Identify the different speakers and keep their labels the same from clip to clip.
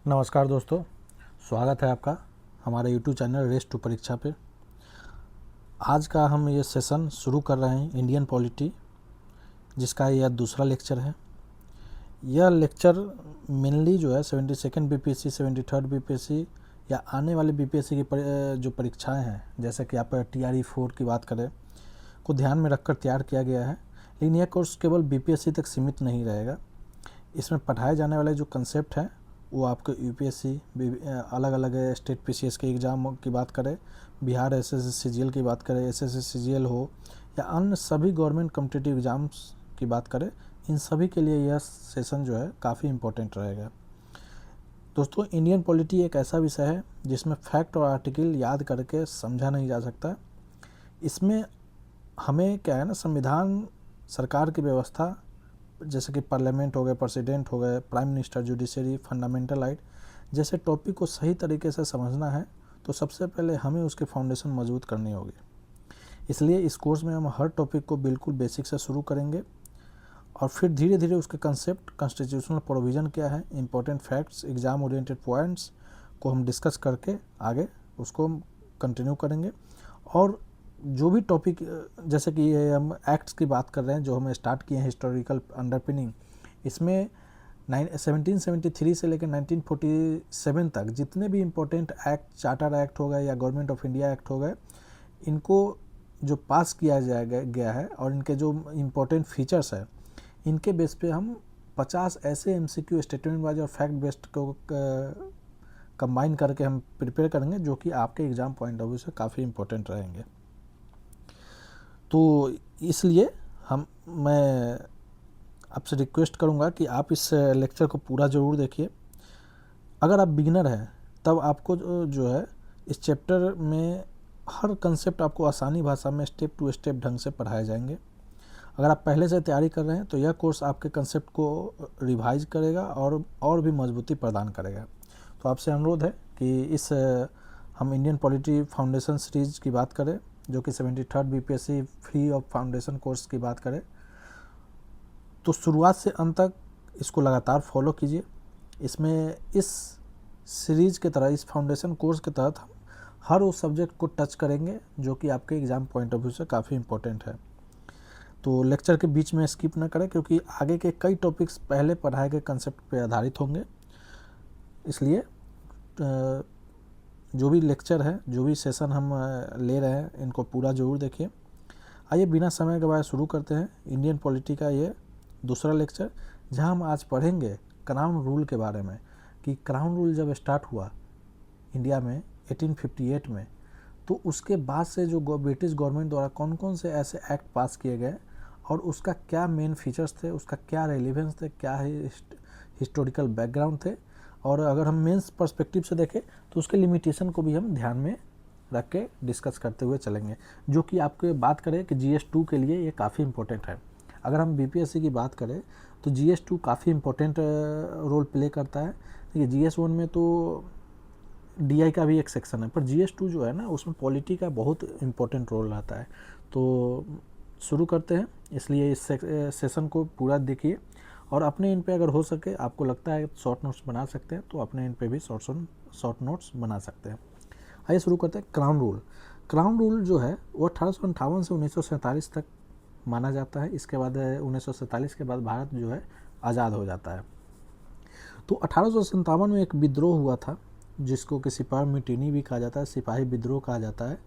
Speaker 1: नमस्कार दोस्तों, स्वागत है आपका हमारे यूट्यूब चैनल रेस टू परीक्षा पे। आज का हम ये सेशन शुरू कर रहे हैं इंडियन पॉलिटी, जिसका यह दूसरा लेक्चर है। यह लेक्चर मेनली जो है 72nd बीपीएससी, 73rd बीपीएससी या आने वाले बीपीएससी की जो परीक्षाएं हैं, जैसे कि आप TRE 4 की बात करें, को ध्यान में रखकर तैयार किया गया है। लेकिन यह कोर्स केवल बीपीएससी तक सीमित नहीं रहेगा। इसमें पढ़ाए जाने वाले जो कंसेप्ट हैं वो आपको यूपीएससी, अलग अलग स्टेट पीसीएस के एग्ज़ाम की बात करें, बिहार एसएससी सीजीएल की बात करें, एसएससी सीजीएल हो या अन्य सभी गवर्नमेंट कॉम्पिटिटिव एग्ज़ाम्स की बात करें, इन सभी के लिए यह सेशन जो है काफ़ी इम्पोर्टेंट रहेगा। दोस्तों, इंडियन पॉलिटी एक ऐसा विषय है जिसमें फैक्ट और आर्टिकल याद करके समझा नहीं जा सकता। इसमें हमें क्या है ना, संविधान, सरकार की व्यवस्था, जैसे कि पार्लियामेंट हो गए, प्रेसिडेंट हो गए, prime minister, judiciary, fundamental right जैसे टॉपिक को सही तरीके से समझना है तो सबसे पहले हमें उसके फाउंडेशन मजबूत करनी होगी। इसलिए इस कोर्स में हम हर टॉपिक को बिल्कुल बेसिक से शुरू करेंगे और फिर धीरे धीरे उसके कंसेप्ट, कॉन्स्टिट्यूशनल प्रोविज़न क्या है, important facts, exam oriented points को हम डिस्कस करके आगे उसको कंटिन्यू करेंगे। और जो भी टॉपिक, जैसे कि ये हम एक्ट्स की बात कर रहे हैं जो हमें स्टार्ट किए हैं, हिस्टोरिकल अंडरपिनिंग, इसमें 1773 से लेकर 1947 तक जितने भी इम्पोर्टेंट एक्ट, चार्टर एक्ट हो गए या गवर्नमेंट ऑफ इंडिया एक्ट हो गए, इनको जो पास किया गया है और इनके जो इम्पोर्टेंट फीचर्स है, इनके बेस पे हम 50 ऐसे MCQ स्टेटमेंट वाइज और फैक्ट बेस्ड को कंबाइन करके हम प्रिपेयर करेंगे, जो कि आपके एग्ज़ाम पॉइंट ऑफ व्यू से काफ़ी इम्पोर्टेंट रहेंगे। तो इसलिए मैं आपसे रिक्वेस्ट करूंगा कि आप इस लेक्चर को पूरा ज़रूर देखिए। अगर आप बिगिनर हैं तब आपको जो है इस चैप्टर में हर कंसेप्ट आपको आसानी भाषा में स्टेप टू स्टेप ढंग से पढ़ाए जाएंगे। अगर आप पहले से तैयारी कर रहे हैं तो यह कोर्स आपके कंसेप्ट को रिवाइज करेगा और भी मजबूती प्रदान करेगा। तो आपसे अनुरोध है कि इस हम इंडियन पॉलिटी फाउंडेशन सीरीज की बात करें, जो कि 73rd BPSC free of foundation course की बात करें, तो शुरुआत से अंत तक इसको लगातार फॉलो कीजिए। इसमें इस सीरीज के तरह, इस फाउंडेशन कोर्स के तहत हम हर उस सब्जेक्ट को टच करेंगे जो कि आपके एग्ज़ाम पॉइंट ऑफ व्यू से काफ़ी इम्पोर्टेंट है। तो लेक्चर के बीच में स्किप ना करें, क्योंकि आगे के कई टॉपिक्स पहले पढ़ाए गए कंसेप्ट पर आधारित होंगे। इसलिए जो भी लेक्चर है, जो भी सेशन हम ले रहे हैं, इनको पूरा ज़रूर देखिए। आइए बिना समय गवाए शुरू करते हैं इंडियन पॉलिटी का ये दूसरा लेक्चर, जहां हम आज पढ़ेंगे क्राउन रूल के बारे में, कि क्राउन रूल जब स्टार्ट हुआ इंडिया में 1858 में, तो उसके बाद से जो ब्रिटिश गवर्नमेंट द्वारा कौन कौन से ऐसे एक्ट पास किए गए और उसका क्या मेन फीचर्स थे, उसका क्या रेलिवेंस थे, क्या हिस्टोरिकल बैकग्राउंड थे, और अगर हम मेंस पर्सपेक्टिव से देखें तो उसके लिमिटेशन को भी हम ध्यान में रख के डिस्कस करते हुए चलेंगे, जो कि आपको बात करें कि GS2 के लिए ये काफ़ी इम्पोर्टेंट है। अगर हम बीपीएससी की बात करें तो GS2 काफ़ी इम्पोर्टेंट रोल प्ले करता है। देखिए, GS1 में तो DI का भी एक सेक्शन है, पर GS2 जो है ना, उसमें पॉलिटी का बहुत इम्पोर्टेंट रोल रहता है। तो शुरू करते हैं, इसलिए इस सेशन को पूरा देखिए और अपने इन पे अगर हो सके, आपको लगता है शॉर्ट नोट्स बना सकते हैं तो अपने इन पे भी शॉर्ट नोट्स बना सकते हैं। आइए शुरू करते हैं। Crown rule. क्राउन रूल जो है वो 1858 से 1947 तक माना जाता है। इसके बाद 1947 के बाद भारत जो है आज़ाद हो जाता है। तो 1857 में एक विद्रोह हुआ था, जिसको कि सिपाही म्यूटिनी भी कहा जाता है, सिपाही विद्रोह कहा जाता है,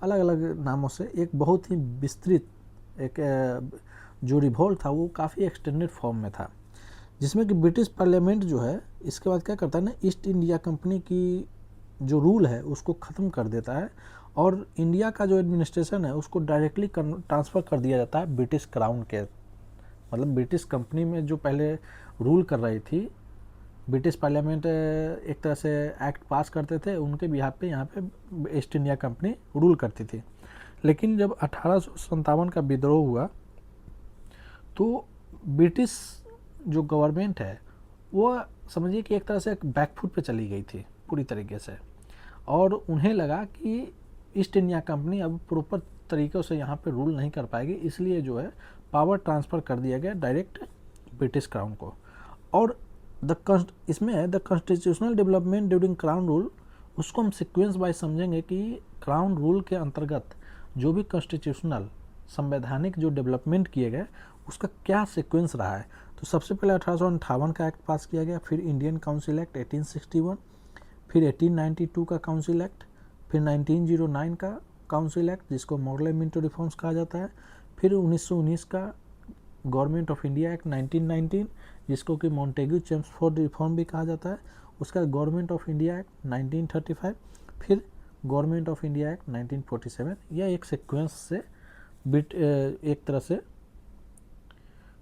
Speaker 1: अलग अलग नामों से। एक बहुत ही विस्तृत एक जो रिवोल्ट था वो काफ़ी एक्सटेंडेड फॉर्म में था, जिसमें कि ब्रिटिश पार्लियामेंट जो है इसके बाद क्या करता है ना, ईस्ट इंडिया कंपनी की जो रूल है उसको ख़त्म कर देता है और इंडिया का जो एडमिनिस्ट्रेशन है उसको डायरेक्टली ट्रांसफ़र कर दिया जाता है ब्रिटिश क्राउन के, मतलब ब्रिटिश कंपनी में जो पहले रूल कर रही थी। ब्रिटिश पार्लियामेंट एक तरह से एक्ट पास करते थे, उनके बिहाफ पे यहाँ पे ईस्ट इंडिया कंपनी रूल करती थी। लेकिन जब 1857 का विद्रोह हुआ तो ब्रिटिश जो गवर्नमेंट है वो समझिए कि एक तरह से एक बैकफुट पे चली गई थी पूरी तरीके से, और उन्हें लगा कि ईस्ट इंडिया कंपनी अब प्रॉपर तरीक़ों से यहाँ पे रूल नहीं कर पाएगी, इसलिए जो है पावर ट्रांसफ़र कर दिया गया डायरेक्ट ब्रिटिश क्राउन को। और इसमें है the constitutional development during crown rule, उसको हम सीक्वेंस वाइज समझेंगे कि क्राउन रूल के अंतर्गत जो भी कॉन्स्टिट्यूशनल संवैधानिक जो डेवलपमेंट किए गए उसका क्या सीक्वेंस रहा है। तो सबसे पहले 1858 का एक्ट पास किया गया, फिर इंडियन काउंसिल एक्ट 1861, फिर 1892 का काउंसिल एक्ट, फिर 1909 का काउंसिल एक्ट जिसको मॉडल मिंटो रिफॉर्म्स कहा जाता है, फिर 1919 का गवर्नमेंट ऑफ इंडिया एक्ट 1919 जिसको कि मॉन्टेग्यू चेम्सफोर्ड रिफॉर्म भी कहा जाता है, उसका गवर्नमेंट ऑफ इंडिया एक्ट 1935, फिर गवर्नमेंट ऑफ इंडिया एक्ट 1947। यह एक सीक्वेंस से एक तरह से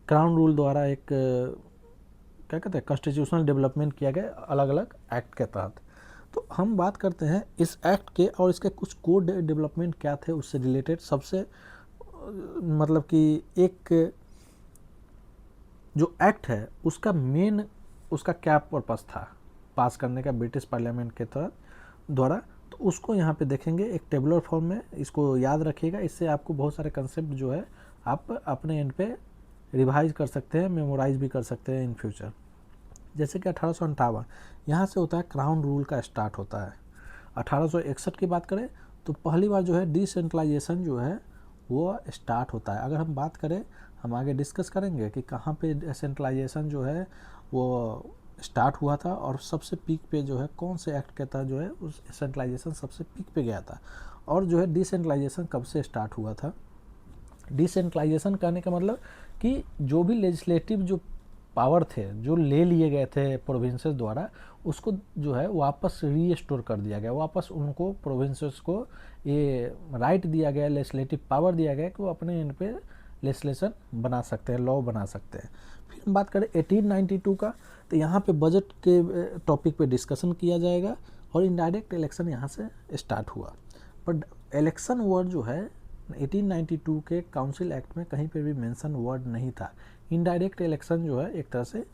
Speaker 1: क्राउन रूल द्वारा एक क्या कहते हैं कॉन्स्टिट्यूशनल डेवलपमेंट किया गया अलग अलग एक्ट के तहत। तो हम बात करते हैं इस एक्ट के और इसके कुछ कोड डेवलपमेंट क्या थे उससे रिलेटेड। सबसे मतलब कि एक जो एक्ट है उसका मेन उसका क्या पर्पस था पास करने का ब्रिटिश पार्लियामेंट के तहत द्वारा, तो उसको यहाँ पे देखेंगे एक टेबुलर फॉर्म में। इसको याद रखिएगा, इससे आपको बहुत सारे कंसेप्ट जो है आप अपने एंड पे रिवाइज कर सकते हैं, मेमोराइज भी कर सकते हैं इन फ्यूचर। जैसे कि 1858 यहाँ से होता है क्राउन रूल का स्टार्ट होता है। 1861 की बात करें तो पहली बार जो है डिसेंट्रलाइजेशन जो है वो स्टार्ट होता है। अगर हम बात करें, हम आगे डिस्कस करेंगे कि कहाँ पे डिसेंट्रलाइजेशन जो है वो स्टार्ट हुआ था और सबसे पीक पे जो है कौन से एक्ट के तहत जो है उस डिसेंट्रलाइजेशन सबसे पीक पे गया था, और जो है डिसेंट्रलाइजेशन कब से स्टार्ट हुआ था। डिसेंट्रलाइजेशन कहने का मतलब कि जो भी लेजिस्लेटिव जो पावर थे जो ले लिए गए थे प्रोविंसेस द्वारा, उसको जो है वापस रीस्टोर कर दिया गया, वापस उनको प्रोविंसेस को ये राइट दिया गया, लेजिस्लेटिव पावर दिया गया कि वो अपने इन पे लेजिस्लेशन बना सकते हैं, लॉ बना सकते हैं। फिर हम बात करें 1892 का, तो यहाँ पे बजट के टॉपिक पे डिस्कशन किया जाएगा और इनडायरेक्ट इलेक्शन यहाँ से स्टार्ट हुआ। बट इलेक्शन वर्ड जो है 1892 के काउंसिल एक्ट में कहीं पे भी मेंशन वर्ड नहीं था। इनडायरेक्ट इलेक्शन जो है एक तरह से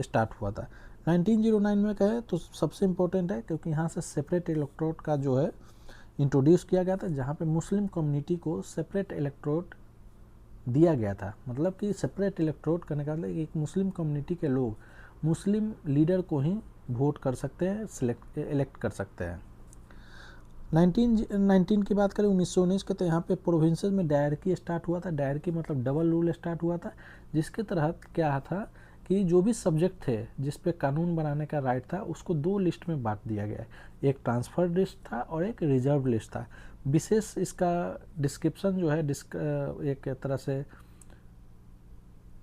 Speaker 1: स्टार्ट हुआ था। 1909 में कहे तो सबसे इम्पोर्टेंट है क्योंकि यहाँ से सेपरेट इलेक्टोरेट का जो है इंट्रोड्यूस किया गया था, जहाँ पे मुस्लिम कम्युनिटी को सेपरेट इलेक्टोरेट दिया गया था। मतलब कि सेपरेट इलेक्टोरेट करने का मतलब एक मुस्लिम कम्युनिटी के लोग मुस्लिम लीडर को ही वोट कर सकते हैं, इलेक्ट कर सकते हैं। 1919 की बात करें 1919 के, तो यहाँ पे प्रोविंसेस में डायरकी स्टार्ट हुआ था। डायरकी मतलब डबल रूल स्टार्ट हुआ था, जिसके तहत क्या था कि जो भी सब्जेक्ट थे जिस पे कानून बनाने का राइट था उसको दो लिस्ट में बांट दिया गया। एक ट्रांसफर लिस्ट था और एक रिजर्व लिस्ट था। विशेष इसका डिस्क्रिप्शन जो है एक तरह से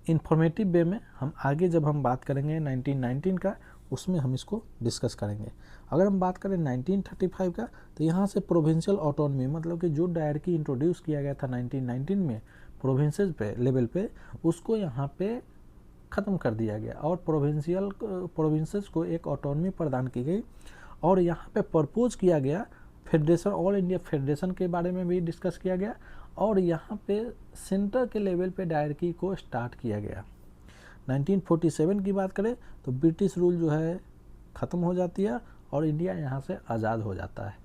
Speaker 1: इंफॉर्मेटिव वे में हम आगे जब हम बात करेंगे 1919 का उसमें हम इसको डिस्कस करेंगे। अगर हम बात करें 1935 का, तो यहाँ से प्रोविंशियल ऑटोनॉमी मतलब कि जो डायरकी इंट्रोड्यूस किया गया था 1919 में प्रोविंसेस पे लेवल पे, उसको यहाँ पे ख़त्म कर दिया गया और प्रोविंसेस को एक ऑटोनॉमी प्रदान की गई। और यहाँ पे प्रपोज किया गया फेडरेशन, ऑल इंडिया फेडरेशन के बारे में भी डिस्कस किया गया और यहाँ पे सेंटर के लेवल पे डायरकी को स्टार्ट किया गया। 1947 की बात करें तो ब्रिटिश रूल जो है ख़त्म हो जाती है और इंडिया यहाँ से आज़ाद हो जाता है।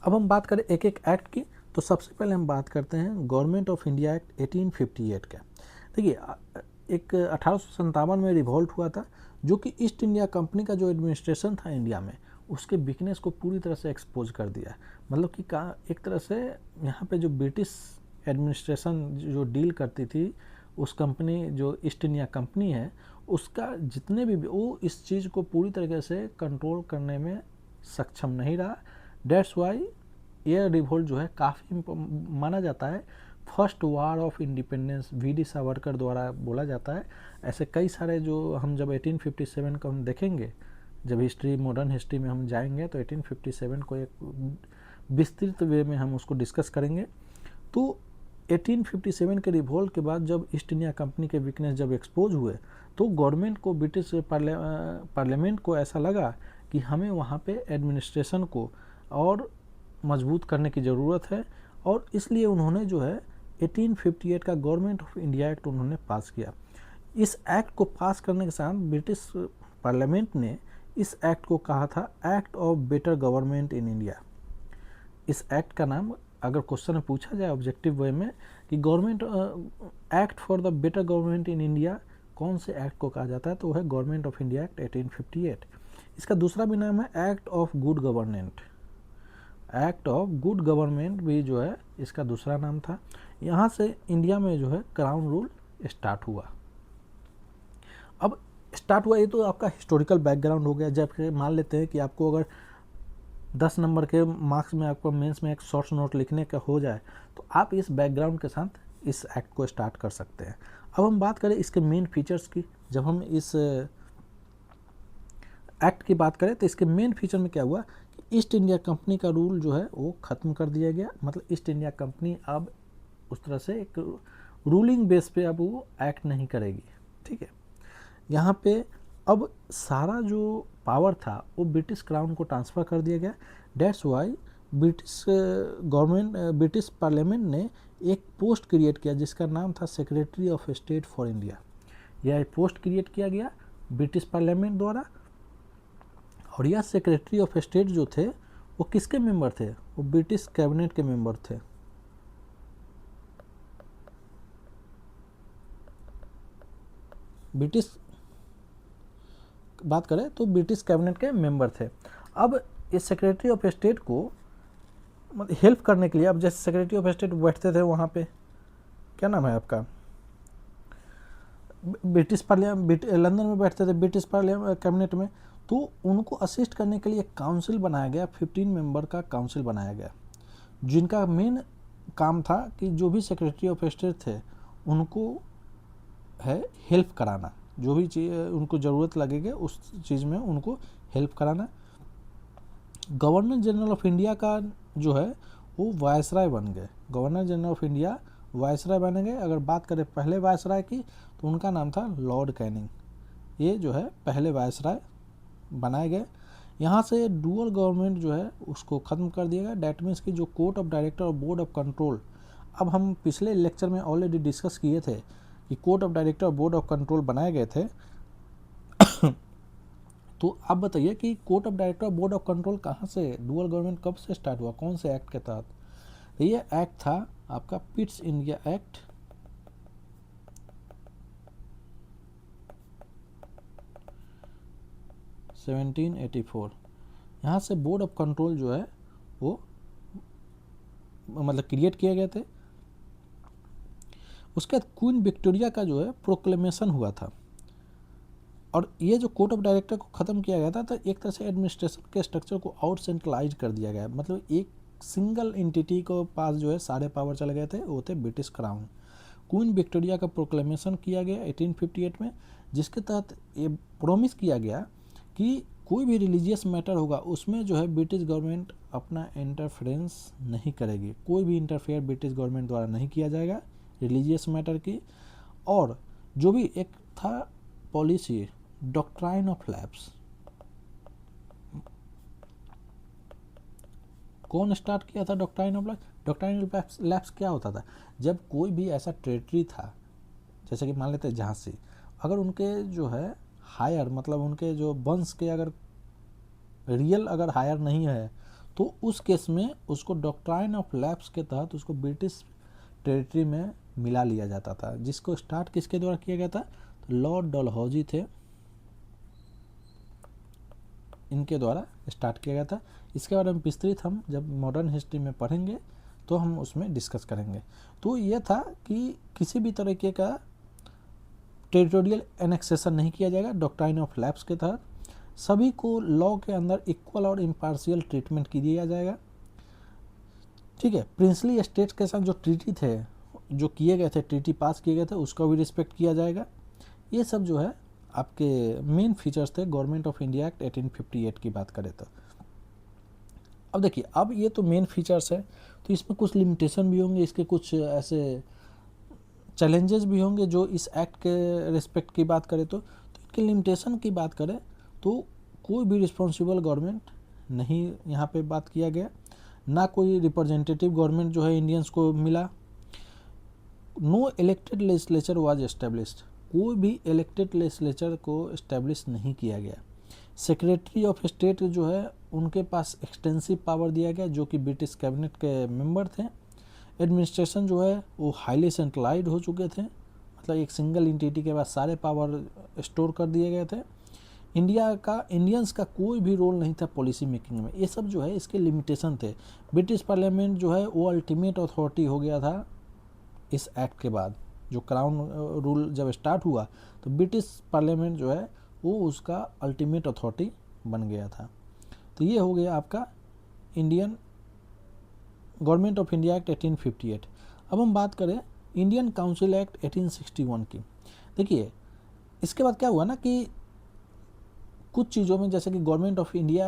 Speaker 1: अब हम बात करें एक एक एक्ट की, तो सबसे पहले हम बात करते हैं गवर्नमेंट ऑफ इंडिया एक्ट 1858 का। देखिए एक 1857 में रिवॉल्ट हुआ था, जो कि ईस्ट इंडिया कंपनी का जो एडमिनिस्ट्रेशन था इंडिया में उसके वीकनेस को पूरी तरह से एक्सपोज कर दिया। मतलब कि एक तरह से यहाँ पे जो ब्रिटिश एडमिनिस्ट्रेशन जो डील करती थी उस कंपनी जो ईस्ट इंडिया कंपनी है उसका जितने भी वो इस चीज़ को पूरी तरीके से कंट्रोल करने में सक्षम नहीं रहा। डेट्स वाई ये रिवोल्ट जो है काफ़ी माना जाता है first war of independence VD. Savarkar द्वारा बोला जाता है। ऐसे कई सारे जो हम जब 1857 को हम देखेंगे, जब हिस्ट्री मॉडर्न हिस्ट्री में हम जाएंगे तो 1857 को एक विस्तृत वे में हम उसको डिस्कस करेंगे। तो 1857 के रिवोल्ट के बाद जब ईस्ट इंडिया कंपनी के वीकनेस जब एक्सपोज हुए तो गवर्नमेंट को ब्रिटिश पार्लियामेंट को ऐसा लगा कि हमें वहाँ पे एडमिनिस्ट्रेशन को और मजबूत करने की ज़रूरत है और इसलिए उन्होंने जो है 1858 का गवर्नमेंट ऑफ इंडिया एक्ट उन्होंने पास किया। इस एक्ट को पास करने के साथ ब्रिटिश पार्लियामेंट ने इस एक्ट को कहा था act of better government in India. इस एक्ट का नाम अगर क्वेश्चन में पूछा जाए ऑब्जेक्टिव वे में कि government act for the better government in India कौन से एक्ट को कहा जाता है, तो वो है गवर्नमेंट ऑफ इंडिया एक्ट 1858। इसका दूसरा भी नाम है act of good government. Act of good government भी जो है इसका दूसरा नाम था। यहाँ से इंडिया में जो है क्राउन रूल स्टार्ट हुआ। अब स्टार्ट हुआ, ये तो आपका हिस्टोरिकल बैकग्राउंड हो गया। जब मान लेते हैं कि आपको अगर 10 नंबर के मार्क्स में आपको मेंस में एक शॉर्ट नोट लिखने का हो जाए, तो आप इस बैकग्राउंड के साथ इस एक्ट को स्टार्ट कर सकते हैं। अब हम बात करें इसके मेन फीचर्स की। जब हम इस एक्ट की बात करें तो इसके मेन फीचर में क्या हुआ कि ईस्ट इंडिया कंपनी का रूल जो है वो ख़त्म कर दिया गया। मतलब ईस्ट इंडिया कंपनी अब उस तरह से एक रूलिंग बेस पे अब वो एक्ट नहीं करेगी। ठीक है, यहाँ पे अब सारा जो पावर था वो ब्रिटिश क्राउन को ट्रांसफ़र कर दिया गया। That's why British government, British parliament ने एक पोस्ट क्रिएट किया जिसका नाम था secretary of state for India. यह पोस्ट क्रिएट किया गया ब्रिटिश पार्लियामेंट द्वारा, और यह सेक्रेटरी ऑफ स्टेट जो थे वो किसके मेंबर थे, वो ब्रिटिश कैबिनेट के मेंबर थे। ब्रिटिश बात करें तो ब्रिटिश कैबिनेट के मेंबर थे। अब इस सेक्रेटरी ऑफ स्टेट को मतलब हेल्प करने के लिए, अब जैसे सेक्रेटरी ऑफ स्टेट बैठते थे वहाँ पे, क्या नाम है आपका, ब्रिटिश पार्लियामेंट, लंदन में बैठते थे ब्रिटिश पार्लियामेंट कैबिनेट में, तो उनको असिस्ट करने के लिए एक काउंसिल बनाया गया, 15 मेंबर का काउंसिल बनाया गया, जिनका मेन काम था कि जो भी सेक्रेटरी ऑफ स्टेट थे उनको है हेल्प कराना, जो भी चीज़ उनको ज़रूरत लगेगी उस चीज़ में उनको हेल्प कराना। गवर्नर जनरल ऑफ इंडिया का जो है वो वायसराय बन गए। Governor general of India viceroy बन गए। अगर बात करें पहले वायसराय की तो उनका नाम था लॉर्ड कैनिंग। ये जो है पहले वायसराय बनाए गए। यहाँ से डुअल गवर्नमेंट जो है उसको ख़त्म कर दिया गया। डैट मीन्स कि जो कोर्ट ऑफ डायरेक्टर और बोर्ड ऑफ कंट्रोल, अब हम पिछले लेक्चर में ऑलरेडी डिस्कस किए थे कि कोर्ट ऑफ डायरेक्टर और बोर्ड ऑफ कंट्रोल बनाए गए थे। तो आप बताइए कि कोर्ट ऑफ डायरेक्टर और बोर्ड ऑफ कंट्रोल कहाँ से, डुअल गवर्नमेंट कब से स्टार्ट हुआ, कौन से एक्ट के तहत? तो ये एक्ट था आपका पिट्स इंडिया एक्ट 1784। यहाँ से बोर्ड ऑफ कंट्रोल जो है वो मतलब क्रिएट किए गए थे। उसके बाद क्वीन विक्टोरिया का जो है प्रोक्लेमेशन हुआ था, और ये जो कोर्ट ऑफ डायरेक्टर को ख़त्म किया गया था, तो एक तरह से एडमिनिस्ट्रेशन के स्ट्रक्चर को आउट सेंट्रलाइज कर दिया गया। मतलब एक सिंगल एंटिटी को पास जो है सारे पावर चले गए थे, वो थे ब्रिटिश क्राउन। क्वीन विक्टोरिया का प्रोक्लेमेशन किया गया 1858 में, जिसके तहत ये प्रॉमिस किया गया कि कोई भी रिलीजियस मैटर होगा उसमें जो है ब्रिटिश गवर्नमेंट अपना इंटरफेरेंस नहीं करेगी। कोई भी इंटरफेयर ब्रिटिश गवर्नमेंट द्वारा नहीं किया जाएगा रिलीजियस मैटर की। और जो भी एक था पॉलिसी डॉक्ट्राइन ऑफ लैप्स, कौन स्टार्ट किया था doctrine of lapse? Doctrine of lapse क्या होता था, जब कोई भी ऐसा टेरिटरी था, जैसे कि मान लेते हैं झांसी, अगर उनके जो है हायर मतलब उनके जो वंश के अगर रियल अगर हायर नहीं है, तो उस केस में उसको डॉक्ट्राइन ऑफ लैप्स के तहत उसको ब्रिटिश टेरिटरी में मिला लिया जाता था, जिसको स्टार्ट किसके द्वारा किया गया था? तो लॉर्ड डलहौजी थे, इनके द्वारा स्टार्ट किया गया था। इसके बारे में विस्तृत हम जब मॉडर्न हिस्ट्री में पढ़ेंगे तो हम उसमें डिस्कस करेंगे। तो यह था कि किसी भी तरीके का टेरिटोरियल एनेक्सेशन नहीं किया जाएगा। डॉक्ट्राइन ऑफ लैप्स के तहत सभी को लॉ के अंदर इक्वल और इम्पार्शियल ट्रीटमेंट किया जाएगा। ठीक है, प्रिंसली स्टेट्स के साथ जो ट्रीटी थे, जो किए गए थे, ट्रीटी पास किए गए थे, उसका भी रिस्पेक्ट किया जाएगा। ये सब जो है आपके मेन फीचर्स थे गवर्नमेंट ऑफ इंडिया एक्ट 1858 की बात करें तो। अब देखिए, अब ये तो मेन फीचर्स है, तो इसमें कुछ लिमिटेशन भी होंगे, इसके कुछ ऐसे चैलेंजेस भी होंगे जो इस एक्ट के रिस्पेक्ट की बात करें तो इनके लिमिटेशन की बात करें तो कोई भी रिस्पॉन्सिबल गवर्नमेंट नहीं यहाँ पे बात किया गया, ना कोई रिप्रेजेंटेटिव गवर्नमेंट जो है इंडियंस को मिला। No elected legislature was established, कोई भी इलेक्टेड लेजिस्लेचर को इस्टेब्लिश नहीं किया गया। सेक्रेटरी ऑफ स्टेट जो है उनके पास एक्सटेंसिव पावर दिया गया, जो कि ब्रिटिश कैबिनेट के मेंबर थे। एडमिनिस्ट्रेशन जो है वो हाईली सेंट्रलाइज हो चुके थे, मतलब एक सिंगल एंटिटी के पास सारे पावर स्टोर कर दिए गए थे। इंडियंस का कोई भी रोल नहीं था पॉलिसी मेकिंग में। ये सब जो है इसके लिमिटेशन थे। ब्रिटिश पार्लियामेंट जो है वो अल्टीमेट अथॉरिटी हो गया था इस एक्ट के बाद। जो क्राउन रूल जब स्टार्ट हुआ तो ब्रिटिश पार्लियामेंट जो है वो उसका अल्टीमेट अथॉरिटी बन गया था। तो ये हो गया आपका Indian government of India act 1858। अब हम बात करें इंडियन काउंसिल एक्ट 1861 की। देखिए इसके बाद क्या हुआ ना कि कुछ चीज़ों में जैसे कि गवर्नमेंट ऑफ इंडिया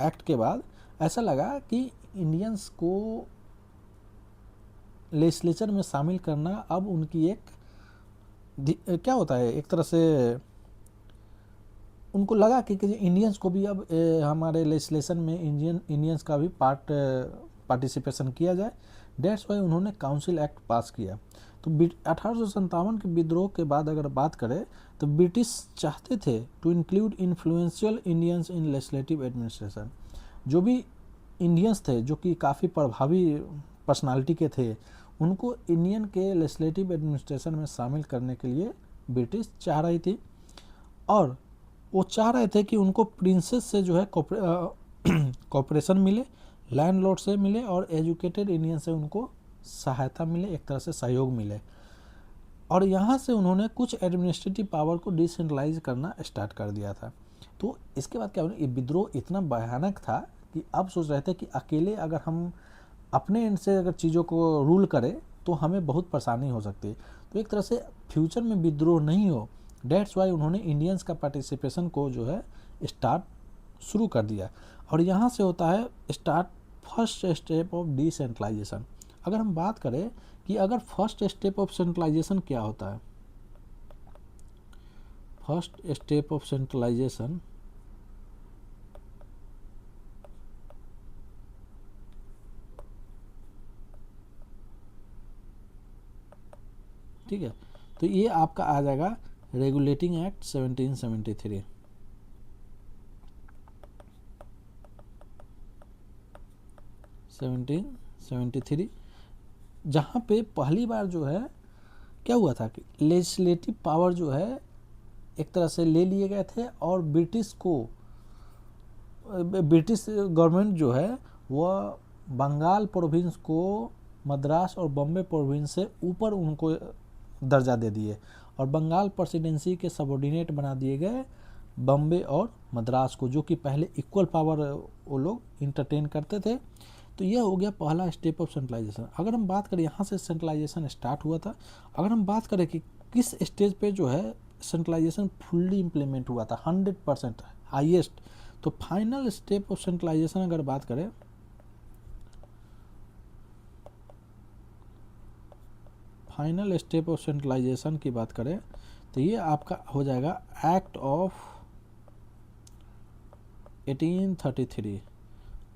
Speaker 1: एक्ट के बाद ऐसा लगा कि इंडियंस को लेजिस्लेचर में शामिल करना अब उनकी एक क्या होता है, एक तरह से उनको लगा कि इंडियंस को भी अब हमारे लेजिस्लेशन में इंडियंस का भी पार्टिसिपेशन किया जाए। डेट्स वाई उन्होंने काउंसिल एक्ट पास किया। तो 1857 के विद्रोह के बाद अगर बात करें तो ब्रिटिश चाहते थे to include influential Indians in legislative administration. जो भी इंडियंस थे जो कि काफ़ी प्रभावी पर्सनालिटी के थे, उनको इंडियन के लेजिस्लेटिव एडमिनिस्ट्रेशन में शामिल करने के लिए ब्रिटिश चाह रही थी। और वो चाह रहे थे कि उनको प्रिंसेस से जो है कॉपरेशन मिले, लैंडलॉर्ड से मिले और एजुकेटेड इंडियन से उनको सहायता मिले, एक तरह से सहयोग मिले। और यहाँ से उन्होंने कुछ एडमिनिस्ट्रेटिव पावर को डिसेंट्रलाइज करना स्टार्ट कर दिया था। तो इसके बाद क्या हुआ, ये विद्रोह इतना भयानक था कि अब सोच रहे थे कि अकेले अगर हम अपने एंड से अगर चीज़ों को रूल करें तो हमें बहुत परेशानी हो सकती है। तो एक तरह से फ्यूचर में विद्रोह नहीं हो, डेट्स वाई उन्होंने इंडियंस का पार्टिसिपेशन को जो है शुरू कर दिया। और यहाँ से होता है start first step of decentralisation. अगर हम बात करें कि अगर फर्स्ट स्टेप ऑफ सेंट्रलाइजेशन क्या होता है, फर्स्ट स्टेप ऑफ सेंट्रलाइजेशन ठीक है, तो ये आपका आ जाएगा रेगुलेटिंग एक्ट 1773। जहाँ पे पहली बार जो है क्या हुआ था कि लेजिस्लेटिव पावर जो है एक तरह से ले लिए गए थे और ब्रिटिश गवर्नमेंट जो है वह बंगाल प्रोविंस को मद्रास और बॉम्बे प्रोविंस से ऊपर उनको दर्जा दे दिए और बंगाल प्रेसिडेंसी के सबऑर्डिनेट बना दिए गए बॉम्बे और मद्रास को, जो कि पहले इक्वल पावर वो लोग इंटरटेन करते थे। तो यह हो गया पहला स्टेप ऑफ सेंट्रलाइजेशन। अगर हम बात करें यहाँ से सेंट्रलाइजेशन स्टार्ट हुआ था। अगर हम बात करें कि किस स्टेज पे जो है सेंट्रलाइजेशन फुल्ली इम्प्लीमेंट हुआ था 100% हाईएस्ट, तो फाइनल स्टेप ऑफ सेंट्रलाइजेशन अगर बात करें फाइनल स्टेप ऑफ सेंट्रलाइजेशन की बात करें तो ये आपका हो जाएगा एक्ट ऑफ 1833।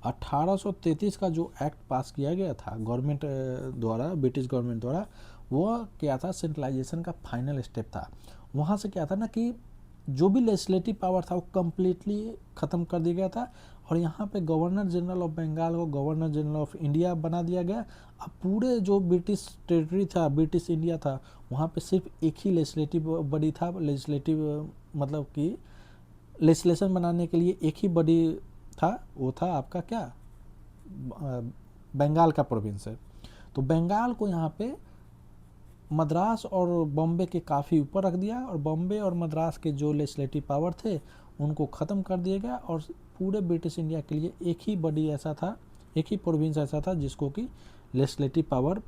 Speaker 1: 1833 का जो एक्ट पास किया गया था गवर्नमेंट द्वारा, ब्रिटिश गवर्नमेंट द्वारा, वो क्या था, सेंट्रलाइजेशन का फाइनल स्टेप था। वहाँ से क्या था ना कि जो भी लेजिस्लेटिव पावर था वो कम्प्लीटली ख़त्म कर दिया गया था और यहाँ पे गवर्नर जनरल ऑफ बंगाल को गवर्नर जनरल ऑफ इंडिया बना दिया गया। अब पूरे जो ब्रिटिश टेरिटरी था, ब्रिटिश इंडिया था, वहाँ पे सिर्फ एक ही लेजिस्लेटिव बॉडी था। लेजिस्लेटिव मतलब कि लेजिस्लेशन बनाने के लिए एक ही बॉडी था, वो था आपका क्या, बंगाल का प्रोविंस है। तो बंगाल को यहाँ पे मद्रास और बॉम्बे के काफ़ी ऊपर रख दिया और बॉम्बे और मद्रास के जो लेजिस्लेटिव पावर थे उनको ख़त्म कर दिया गया और पूरे ब्रिटिश इंडिया के लिए एक ही बॉडी ऐसा था, एक ही प्रोविंस ऐसा था जिसको कि लेजिस्लेटिव पावर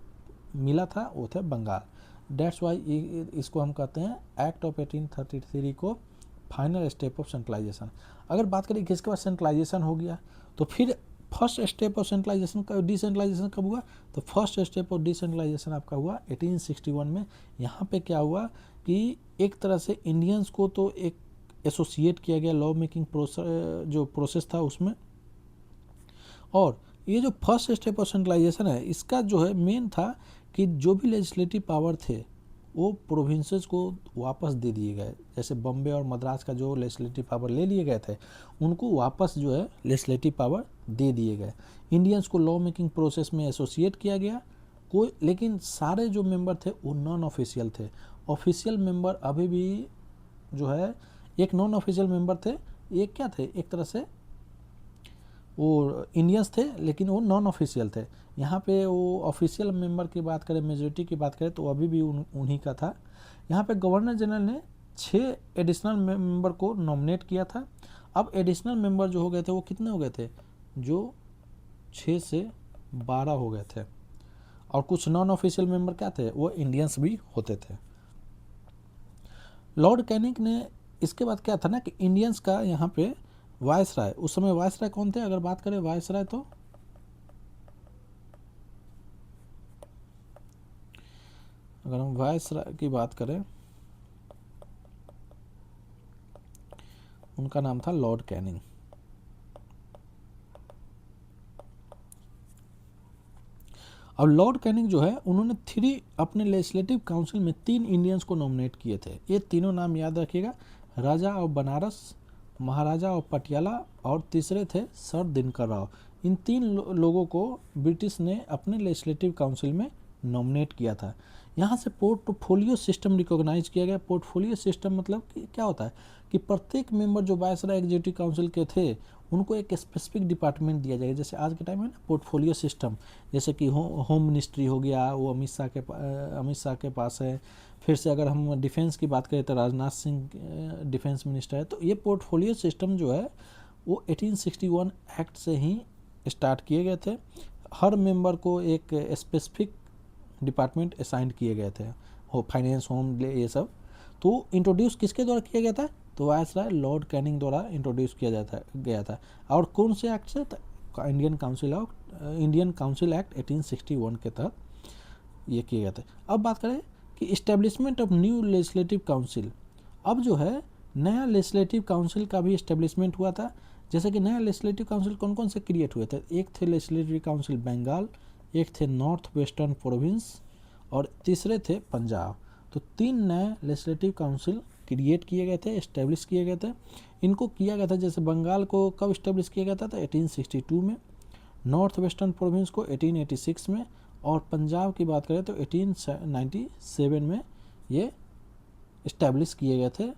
Speaker 1: मिला था, वो थे बंगाल। डेट्स वाई इसको हम कहते हैं एक्ट ऑफ 1833 को फाइनल स्टेप ऑफ सेंट्रलाइजेशन। अगर बात करें कि इसके बाद सेंट्रलाइजेशन हो गया तो फिर फर्स्ट स्टेप ऑफ सेंट्रलाइजेशन का डिसेंट्रलाइजेशन कब हुआ, तो फर्स्ट स्टेप ऑफ डिसेंट्रलाइजेशन आपका हुआ 1861 में। यहाँ पे क्या हुआ कि एक तरह से इंडियंस को तो एक एसोसिएट किया गया लॉ मेकिंग जो प्रोसेस था उसमें। और ये जो फर्स्ट स्टेप ऑफ सेंट्रलाइजेशन है इसका जो है मेन था कि जो भी लेजिस्लेटिव पावर थे वो प्रोविंसेस को वापस दे दिए गए। जैसे बॉम्बे और मद्रास का जो लेजिस्लेटिव पावर ले लिए गए थे उनको वापस जो है लेजिस्लेटिव पावर दे दिए गए। इंडियंस को लॉ मेकिंग प्रोसेस में एसोसिएट किया गया कोई, लेकिन सारे जो मेंबर थे वो नॉन ऑफिशियल थे। ऑफिशियल मेंबर अभी भी जो है, एक नॉन ऑफिशियल मेंबर थे, एक क्या थे, एक तरह से वो इंडियंस थे लेकिन वो नॉन ऑफिशियल थे। यहाँ पे वो ऑफिशियल मेंबर की बात करें, मेजोरिटी की बात करें तो अभी भी उन्हीं का था। यहाँ पे गवर्नर जनरल ने 6 एडिशनल मेंबर को नॉमिनेट किया था। अब एडिशनल मेंबर जो हो गए थे वो कितने हो गए थे, जो 6 से 12 हो गए थे। और कुछ नॉन ऑफिशियल मेंबर क्या थे, वो इंडियंस भी होते थे। लॉर्ड कैनिंग ने इसके बाद क्या था ना कि इंडियंस का यहाँ पे वायसराय, उस समय वायसराय कौन थे, अगर बात करें वायसराय तो अगर हम वायसराय की बात करें, उनका नाम था लॉर्ड कैनिंग। अब लॉर्ड कैनिंग जो है, उन्होंने 3 अपने लेजिस्लेटिव काउंसिल में 3 इंडियंस को नॉमिनेट किए थे। ये तीनों नाम याद रखिएगा, राजा ऑफ बनारस, महाराजा ऑफ पटियाला और तीसरे थे सर दिनकर राव। इन 3 लोगों को ब्रिटिश ने अपने लेजिस्लेटिव काउंसिल में नॉमिनेट किया था। यहाँ से पोर्टफोलियो सिस्टम रिकॉग्नाइज किया गया। पोर्टफोलियो सिस्टम मतलब कि क्या होता है कि प्रत्येक मेंबर जो वायसराय एग्जीक्यूटिव काउंसिल के थे उनको एक स्पेसिफिक डिपार्टमेंट दिया जाएगा। जैसे आज के टाइम में ना पोर्टफोलियो सिस्टम, जैसे कि होम मिनिस्ट्री हो गया, वो अमित शाह के पास है। फिर से अगर हम डिफेंस की बात करें तो राजनाथ सिंह डिफेंस मिनिस्टर है। तो ये पोर्टफोलियो सिस्टम जो है वो 1861 एक्ट से ही स्टार्ट किए गए थे। हर मेंबर को एक स्पेसिफिक डिपार्टमेंट असाइन किए गए थे, हो फाइनेंस, होम, ये सब। तो इंट्रोड्यूस किसके द्वारा किया गया था, तो वायसराय लॉर्ड कैनिंग द्वारा इंट्रोड्यूस किया गया था। और कौन से एक्ट से, इंडियन काउंसिल एक्ट 1861 के तहत ये किए गए थे। अब बात करें कि establishment of new legislative council. अब जो है नया लेजिस्लेटिव काउंसिल का भी इस्टेब्लिशमेंट हुआ था। जैसे कि नया लेजिस्लेटिव काउंसिल कौन कौन से क्रिएट हुए थे, एक थे लेजिस्लेटिव काउंसिल बंगाल, एक थे नॉर्थ वेस्टर्न प्रोविंस और तीसरे थे पंजाब। तो 3 नए लेजिस्लेटिव काउंसिल क्रिएट किए गए थे, इस्टेब्लिश किए गए थे। इनको किया गया था, जैसे बंगाल को कब इस्टेब्लिश किया गया था, तो 1862 में, नॉर्थ वेस्टर्न प्रोविंस को 1886 में, और पंजाब की बात करें तो 1897 में ये इस्टेब्लिश किए गए थे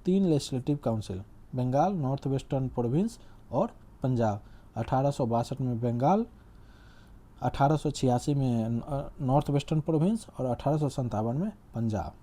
Speaker 1: 3 legislative council, Bengal, North Western Province और पंजाब। 1862 में बंगाल, 1886 में नॉर्थ वेस्टर्न प्रोविंस और 1857 में पंजाब।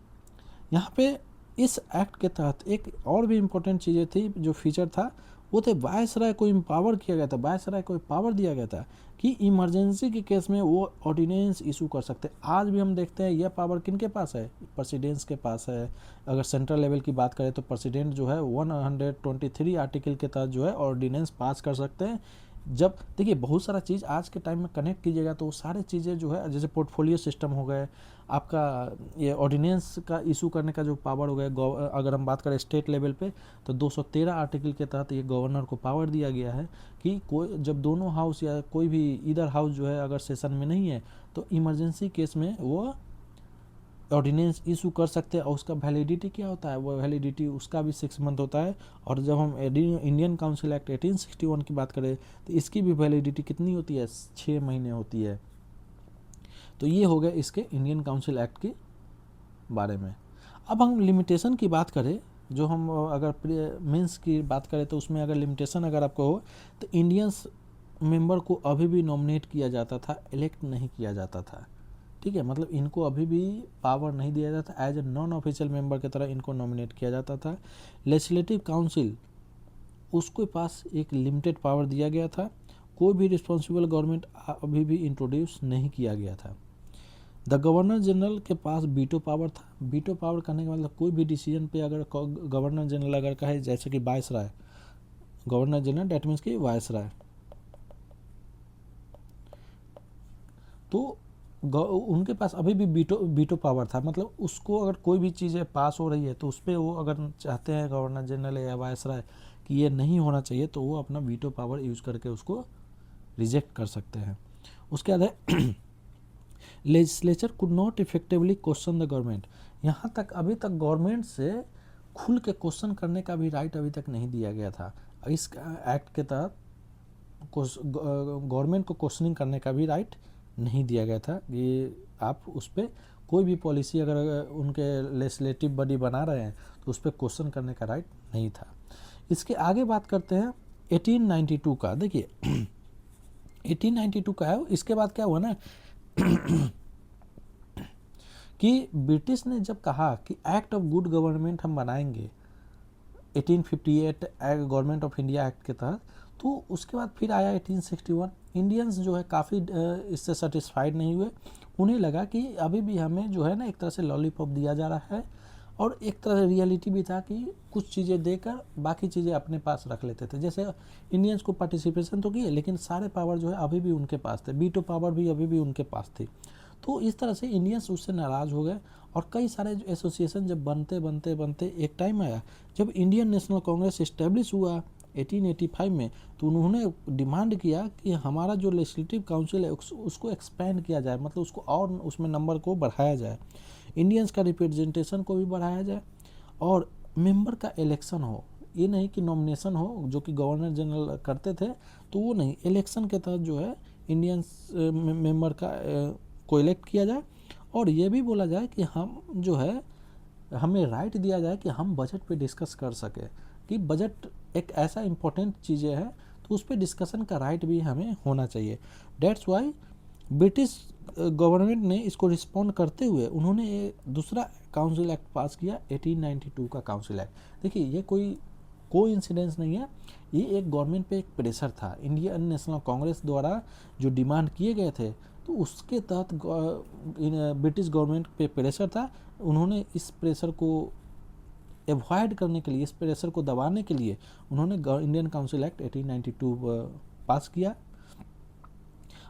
Speaker 1: यहाँ पे इस एक्ट के तहत एक और भी इम्पोर्टेंट चीज़ें थी, जो फीचर था वो थे वायसराय को एम्पावर किया गया था। वायसराय को पावर दिया गया था कि इमरजेंसी के केस में वो ऑर्डिनेंस इशू कर सकते हैं। आज भी हम देखते हैं यह पावर किनके पास है, प्रेसिडेंट्स के पास है। अगर सेंट्रल लेवल की बात करें तो प्रेसिडेंट जो है 123 आर्टिकल के तहत जो है ऑर्डिनेंस पास कर सकते हैं। जब देखिए बहुत सारा चीज़ आज के टाइम में कनेक्ट कीजिएगा तो वो सारे चीज़ें जो है, जैसे पोर्टफोलियो सिस्टम हो गए, आपका ये ऑर्डिनेंस का इशू करने का जो पावर हो गया, अगर हम बात करें स्टेट लेवल पे तो 213 आर्टिकल के तहत ये गवर्नर को पावर दिया गया है कि कोई जब दोनों हाउस या कोई भी इधर हाउस जो है अगर सेशन में नहीं है तो इमरजेंसी केस में वो ऑर्डिनेंस इशू कर सकते हैं। और उसका वैलिडिटी क्या होता है, वो वैलिडिटी उसका भी 6 मंथ होता है। और जब हम इंडियन काउंसिल एक्ट 1861 की बात करें तो इसकी भी वैलिडिटी कितनी होती है, 6 महीने होती है। तो ये हो गया इसके इंडियन काउंसिल एक्ट के बारे में। अब हम लिमिटेशन की बात करें, जो हम अगर मेंस की बात करें तो उसमें अगर लिमिटेशन अगर आपको हो तो इंडियंस मेंबर को अभी भी नॉमिनेट किया जाता था, इलेक्ट नहीं किया जाता था। ठीक है, मतलब इनको अभी भी पावर नहीं दिया जाता, as a non official member की तरह इनको नॉमिनेट किया जाता था। लेजिस्लेटिव काउंसिल उसके पास एक लिमिटेड पावर दिया गया था। कोई भी रिस्पॉन्सिबल गवर्नमेंट अभी भी इंट्रोड्यूस नहीं किया गया था। द गवर्नर जनरल के पास वीटो पावर था। वीटो पावर करने का मतलब कोई भी डिसीजन पे अगर गवर्नर जनरल अगर कहे, जैसे कि viceroy, governor general that means की वायसराय, तो उनके पास अभी भी वीटो पावर था। मतलब उसको अगर कोई भी चीज़ें पास हो रही है तो उस पर वो अगर चाहते हैं गवर्नर जनरल या वायसराय कि ये नहीं होना चाहिए तो वो अपना वीटो पावर यूज़ करके उसको रिजेक्ट कर सकते हैं। उसके बाद है legislature could not effectively question the government. यहाँ तक अभी तक गवर्नमेंट से खुल के क्वेश्चन करने का भी राइट अभी तक नहीं दिया गया था। इस एक्ट के तहत गवर्नमेंट को क्वेश्चनिंग करने का भी राइट नहीं दिया गया था कि आप उस पर कोई भी पॉलिसी अगर उनके लेजिस्लेटिव बॉडी बना रहे हैं तो उस पर क्वेश्चन करने का राइट नहीं था। इसके आगे बात करते हैं 1892 का। देखिए 1892 का है, इसके बाद क्या हुआ ना कि ब्रिटिश ने जब कहा कि एक्ट ऑफ गुड गवर्नमेंट हम बनाएंगे 1858 गवर्नमेंट ऑफ इंडिया एक्ट के तहत, तो उसके बाद फिर आया 1861। इंडियंस जो है काफ़ी इससे सेटिस्फाइड नहीं हुए। उन्हें लगा कि अभी भी हमें जो है ना एक तरह से लॉलीपॉप दिया जा रहा है, और एक तरह से रियलिटी भी था कि कुछ चीज़ें देकर बाकी चीज़ें अपने पास रख लेते थे। जैसे इंडियंस को पार्टिसिपेशन तो किए, लेकिन सारे पावर जो है अभी भी उनके पास थे, वीटो पावर भी अभी भी उनके पास थी। तो इस तरह से इंडियंस उससे नाराज़ हो गए, और कई सारे एसोसिएशन जब बनते बनते बनते एक टाइम आया जब इंडियन नेशनल कांग्रेस इस्टेब्लिश हुआ 1885 में, तो उन्होंने डिमांड किया कि हमारा जो लेजिस्लेटिव काउंसिल है उसको एक्सपेंड किया जाए, मतलब उसको और उसमें नंबर को बढ़ाया जाए, इंडियंस का रिप्रेजेंटेशन को भी बढ़ाया जाए, और मेंबर का इलेक्शन हो। ये नहीं कि नॉमिनेशन हो जो कि गवर्नर जनरल करते थे, तो वो नहीं, इलेक्शन के तहत जो है इंडियंस मेंबर का को इलेक्ट किया जाए। और ये भी बोला जाए कि हम जो है हमें राइट दिया जाए कि हम बजट पे डिस्कस कर सके, कि बजट एक ऐसा इम्पोर्टेंट चीज़ें है तो उस पर डिस्कशन का राइट भी हमें होना चाहिए। डेट्स वाई ब्रिटिश गवर्नमेंट ने इसको रिस्पॉन्ड करते हुए उन्होंने दूसरा काउंसिल एक्ट पास किया 1892 का काउंसिल एक्ट। देखिए ये कोई इंसिडेंस नहीं है, ये एक गवर्नमेंट पे एक प्रेशर था, इंडियन नेशनल कांग्रेस द्वारा जो डिमांड किए गए थे, तो उसके तहत ब्रिटिश गवर्नमेंट पे प्रेशर था। उन्होंने इस प्रेशर को एवॉइड करने के लिए, इस प्रेशर को दबाने के लिए उन्होंने इंडियन काउंसिल एक्ट 1892 पास किया।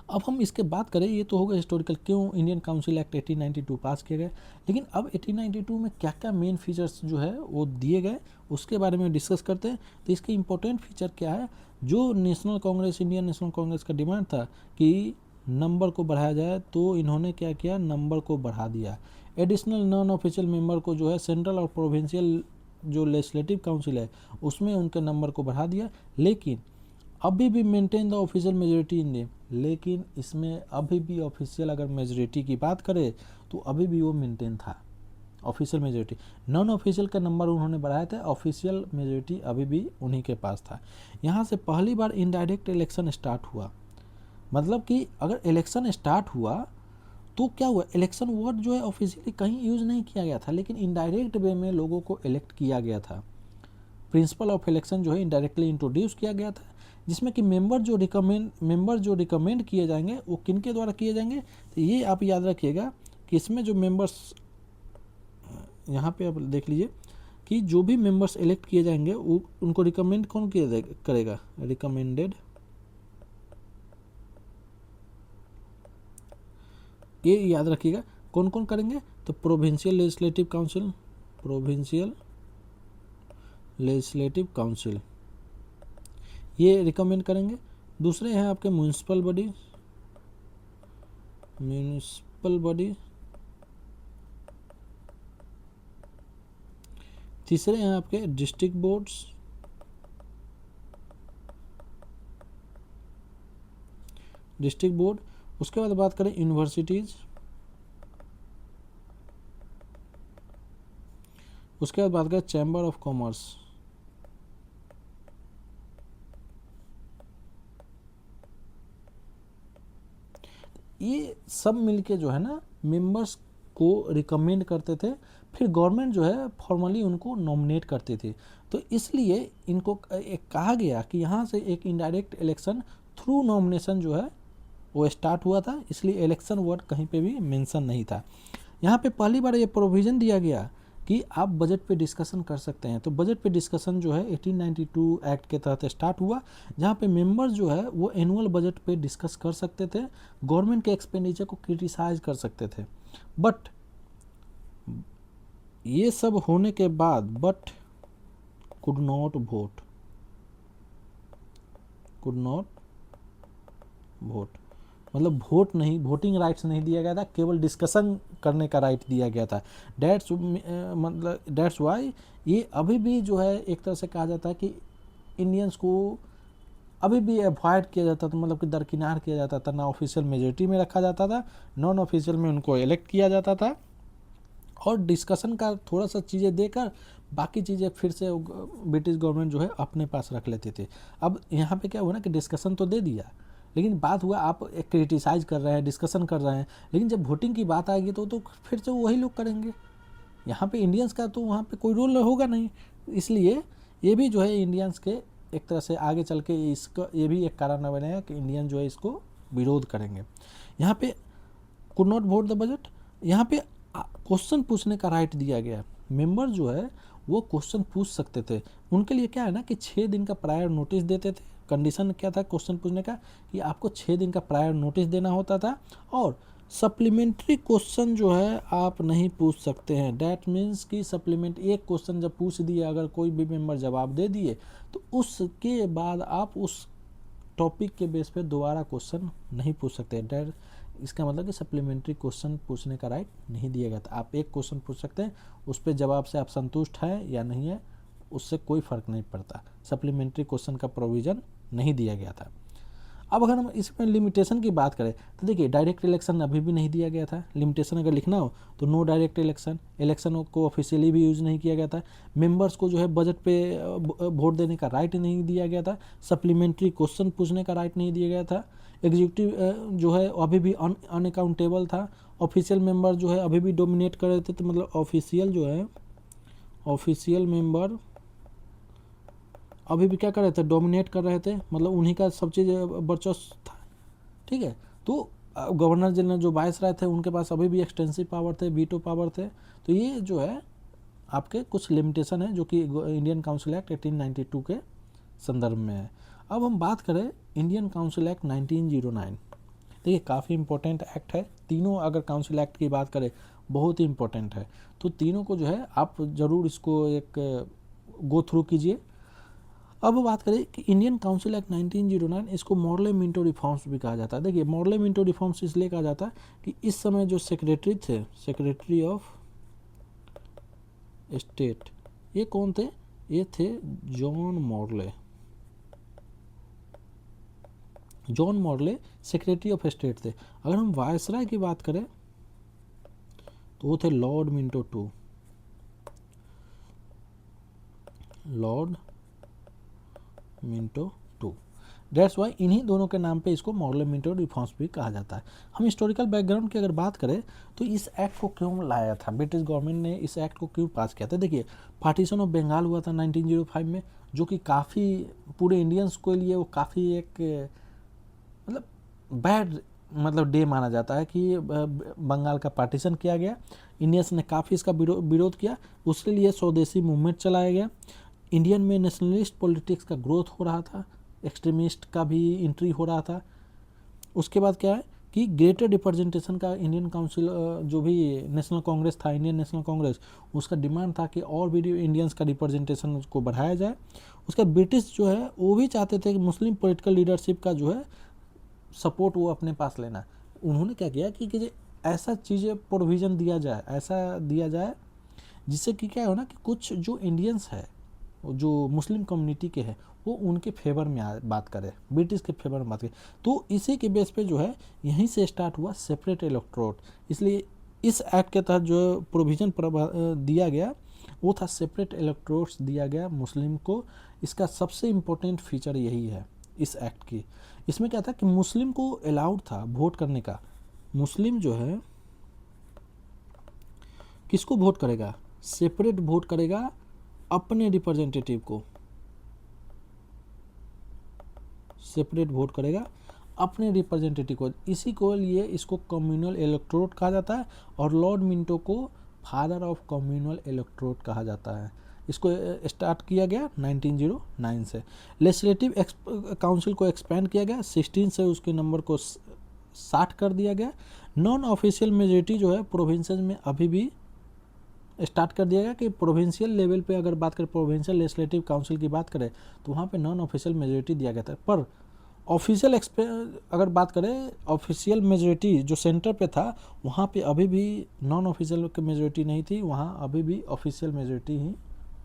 Speaker 1: अब हम इसके बात करें, ये तो होगा हिस्टोरिकल, क्यों इंडियन काउंसिल एक्ट 1892 पास किए गए, लेकिन अब 1892 में क्या क्या मेन फीचर्स जो है वो दिए गए उसके बारे में डिस्कस करते हैं। तो इसके इम्पोर्टेंट फीचर क्या है, जो national Congress, Indian national Congress का डिमांड था कि नंबर को बढ़ाया जाए, तो इन्होंने क्या किया, नंबर को बढ़ा दिया। एडिशनल नॉन ऑफिशियल मेंबर को जो है सेंट्रल और प्रोविंशियल जो लेजिस्लेटिव काउंसिल है उसमें उनके नंबर को बढ़ा दिया, लेकिन अभी भी maintain the official majority in the, लेकिन इसमें अभी भी ऑफिशियल अगर मेजोरिटी की बात करें तो अभी भी वो मेंटेन था ऑफिशियल मेजोरिटी। नॉन ऑफिशियल का नंबर उन्होंने बढ़ाया था, ऑफिशियल मेजोरिटी अभी भी उन्हीं के पास था। यहाँ से पहली बार इनडायरेक्ट इलेक्शन स्टार्ट हुआ, मतलब कि अगर इलेक्शन स्टार्ट हुआ तो क्या हुआ, इलेक्शन वर्ड जो है ऑफिशियली कहीं यूज़ नहीं किया गया था, लेकिन इनडायरेक्ट वे में लोगों को इलेक्ट किया गया था। प्रिंसिपल ऑफ इलेक्शन जो है इनडायरेक्टली इंट्रोड्यूस किया गया था, जिसमें कि मेंबर जो रिकमेंड किए जाएंगे वो किन के द्वारा किए जाएंगे। तो ये आप याद रखिएगा कि इसमें जो मेंबर्स, यहाँ पे आप देख लीजिए कि जो भी मेंबर्स इलेक्ट किए जाएंगे वो उनको रिकमेंड कौन करेगा, रिकमेंडेड, ये याद रखिएगा कौन कौन करेंगे। तो provincial legislative council, provincial legislative council ये रिकमेंड करेंगे। दूसरे हैं आपके म्यूनिसिपल बॉडी, तीसरे हैं आपके डिस्ट्रिक्ट बोर्ड्स, डिस्ट्रिक्ट बोर्ड। उसके बाद बात करें यूनिवर्सिटीज, उसके बाद बात करें चैम्बर ऑफ कॉमर्स, ये सब मिलके जो है ना मेंबर्स को रिकमेंड करते थे, फिर गवर्नमेंट जो है फॉर्मली उनको नॉमिनेट करती थी। तो इसलिए इनको एक कहा गया कि यहाँ से एक इनडायरेक्ट इलेक्शन थ्रू नॉमिनेशन जो है वो स्टार्ट हुआ था, इसलिए इलेक्शन वर्ड कहीं पे भी मेंशन नहीं था। यहाँ पे पहली बार ये प्रोविज़न दिया गया कि आप बजट पे डिस्कशन कर सकते हैं। तो बजट पे डिस्कशन जो है 1892 एक्ट के तहत स्टार्ट हुआ, जहाँ पे मेंबर्स जो है वो एनुअल बजट पे डिस्कस कर सकते थे, गवर्नमेंट के एक्सपेंडिचर को क्रिटिसाइज कर सकते थे। बट ये सब होने के बाद कुड नॉट वोट, मतलब वोटिंग राइट्स नहीं दिया गया था, केवल डिस्कशन करने का राइट दिया गया था। डेट्स वाई ये अभी भी जो है एक तरह से कहा जाता है कि इंडियंस को अभी भी अवॉइड किया जाता था, मतलब कि दरकिनार किया जाता था, ना ऑफिशियल मेजोरिटी में रखा जाता था, नॉन ऑफिशियल में उनको इलेक्ट किया जाता था। और डिस्कशन का थोड़ा सा चीज़ें देकर बाकी चीज़ें फिर से ब्रिटिश गवर्नमेंट जो है अपने पास रख लेती थी। अब यहाँ पे क्या हुआ ना कि डिस्कशन तो दे दिया, लेकिन बात हुआ आप क्रिटिसाइज कर रहे हैं, डिस्कशन कर रहे हैं, लेकिन जब वोटिंग की बात आएगी तो फिर से वही लोग करेंगे। यहाँ पे इंडियंस का तो वहाँ पे कोई रोल होगा नहीं। इसलिए ये भी जो है इंडियंस के एक तरह से आगे चल के इसका ये भी एक कारण बनेगा कि इंडियन जो है इसको विरोध करेंगे। यहाँ पे could not vote the budget, यहाँ पे क्वेश्चन पूछने का राइट दिया गया। मेंबर जो है वो क्वेश्चन पूछ सकते थे। उनके लिए क्या है ना कि 6 दिन का प्रायर नोटिस देते थे। कंडीशन क्या था क्वेश्चन पूछने का कि आपको 6 दिन का प्रायर नोटिस देना होता था, और सप्लीमेंट्री क्वेश्चन जो है आप नहीं पूछ सकते हैं। डैट मीन्स कि सप्लीमेंट एक क्वेश्चन जब पूछ दिया, अगर कोई भी मेंबर जवाब दे दिए तो उसके बाद आप उस टॉपिक के बेस पे दोबारा क्वेश्चन नहीं पूछ सकते। डैट इसका मतलब कि सप्लीमेंट्री क्वेश्चन पूछने का राइट नहीं दिया गया था। आप एक क्वेश्चन पूछ सकते हैं, उस पर जवाब से आप संतुष्ट हैं या नहीं है उससे कोई फ़र्क नहीं पड़ता। सप्लीमेंट्री क्वेश्चन का प्रोविज़न नहीं दिया गया था। अब अगर हम इसमें लिमिटेशन की बात करें तो देखिए डायरेक्ट इलेक्शन अभी भी नहीं दिया गया था। लिमिटेशन अगर लिखना हो तो नो डायरेक्ट इलेक्शन, इलेक्शन को ऑफिशियली भी यूज़ नहीं किया गया था। मेंबर्स को जो है बजट पे वोट देने का राइट नहीं दिया गया था। सप्लीमेंट्री क्वेश्चन पूछने का राइट नहीं दिया गया था। एग्जीक्यूटिव जो है अभी भी अनअकाउंटेबल था। ऑफिशियल मेंबर जो है अभी भी डोमिनेट कर रहे थे। तो मतलब ऑफिशियल जो है ऑफिशियल मेंबर अभी भी क्या कर रहे थे, डोमिनेट कर रहे थे, मतलब उन्हीं का सब चीज़ वर्चस्व था। ठीक है, तो गवर्नर जनरल जो वाइसराय थे उनके पास अभी भी एक्सटेंसिव पावर थे, वीटो पावर थे। तो ये जो है आपके कुछ लिमिटेशन है जो कि इंडियन काउंसिल एक्ट 1892 के संदर्भ में है। अब हम बात करें इंडियन काउंसिल एक्ट 1909। देखिए काफ़ी इंपॉर्टेंट एक्ट है। तीनों अगर काउंसिल एक्ट की बात करें बहुत ही इंपॉर्टेंट है, तो तीनों को जो है आप ज़रूर इसको एक गो थ्रू कीजिए। अब बात करें कि इंडियन काउंसिल एक्ट 1909, इसको मॉर्ले मिंटो रिफॉर्म्स भी कहा जाता है। देखिए मॉर्ले मिंटो रिफॉर्म्स इसलिए कहा जाता है कि इस समय जो सेक्रेटरी थे, सेक्रेटरी ऑफ स्टेट, ये कौन थे? ये थे John Morley. John Morley secretary of state थे। अगर हम वायसराय की बात करें तो वो थे Lord Minto two, Lord Minto two. That's why इन्हीं दोनों के नाम पे इसको मॉर्ले मिंटो रिफॉर्म्स भी कहा जाता है। हम हिस्टोरिकल बैकग्राउंड की अगर बात करें तो इस एक्ट को क्यों लाया था, ब्रिटिश गवर्नमेंट ने इस एक्ट को क्यों पास किया था? देखिए पार्टीशन ऑफ बंगाल हुआ था 1905 में, जो कि काफ़ी पूरे इंडियंस के लिए वो काफ़ी एक मतलब बैड मतलब डे माना जाता है कि बंगाल का पार्टीशन किया गया। इंडियंस ने काफ़ी इसका विरोध किया, उसके लिए स्वदेशी मूवमेंट चलाया गया। इंडियन में नेशनलिस्ट पॉलिटिक्स का ग्रोथ हो रहा था, एक्सट्रीमिस्ट का भी एंट्री हो रहा था। उसके बाद क्या है कि ग्रेटर रिप्रेजेंटेशन का इंडियन काउंसिल जो भी नेशनल कांग्रेस था, इंडियन नेशनल कांग्रेस, उसका डिमांड था कि और भी इंडियंस का रिप्रेजेंटेशन उसको बढ़ाया जाए। उसका ब्रिटिश जो है वो भी चाहते थे कि मुस्लिम पॉलिटिकल लीडरशिप का जो है सपोर्ट वो अपने पास लेना। उन्होंने क्या किया कि ऐसा चीज़ें प्रोविज़न दिया जाए, ऐसा दिया जाए जिससे कि क्या हो ना कि कुछ जो इंडियंस है, जो मुस्लिम कम्युनिटी के हैं, वो उनके फेवर में बात करे, ब्रिटिश के फेवर में बात करे। तो इसी के बेस पे जो है यहीं से स्टार्ट हुआ सेपरेट इलेक्टोरेट। इसलिए इस एक्ट के तहत जो प्रोविज़न दिया गया वो था सेपरेट इलेक्टोरेट्स दिया गया मुस्लिम को। इसका सबसे इम्पोर्टेंट फीचर यही है इस एक्ट की। इसमें क्या था कि मुस्लिम को अलाउड था वोट करने का। मुस्लिम जो है किसको वोट करेगा? सेपरेट वोट करेगा अपने रिप्रेजेंटेटिव को, सेपरेट वोट करेगा अपने रिप्रेजेंटेटिव को। इसी को लिए इसको कम्युनल इलेक्टोरेट कहा जाता है, और लॉर्ड मिंटो को फादर ऑफ कम्युनल इलेक्टोरेट कहा जाता है। इसको स्टार्ट किया गया 1909 से। लेजिस्लेटिव काउंसिल को एक्सपेंड किया गया 16 से, उसके नंबर को 60 कर दिया गया। नॉन ऑफिशियल मेजोरिटी जो है प्रोविंसेस में अभी भी स्टार्ट कर दिया गया कि प्रोविंशियल लेवल पे अगर बात करें, प्रोविंशियल लेजिस्लेटिव काउंसिल की बात करें तो वहाँ पे नॉन ऑफिशियल मेजोरिटी दिया गया था। पर ऑफिशियल अगर बात करें ऑफिशियल मेजोरिटी जो सेंटर पे था वहाँ पे अभी भी नॉन ऑफिशियल मेजोरिटी नहीं थी, वहाँ अभी भी ऑफिशियल मेजोरिटी ही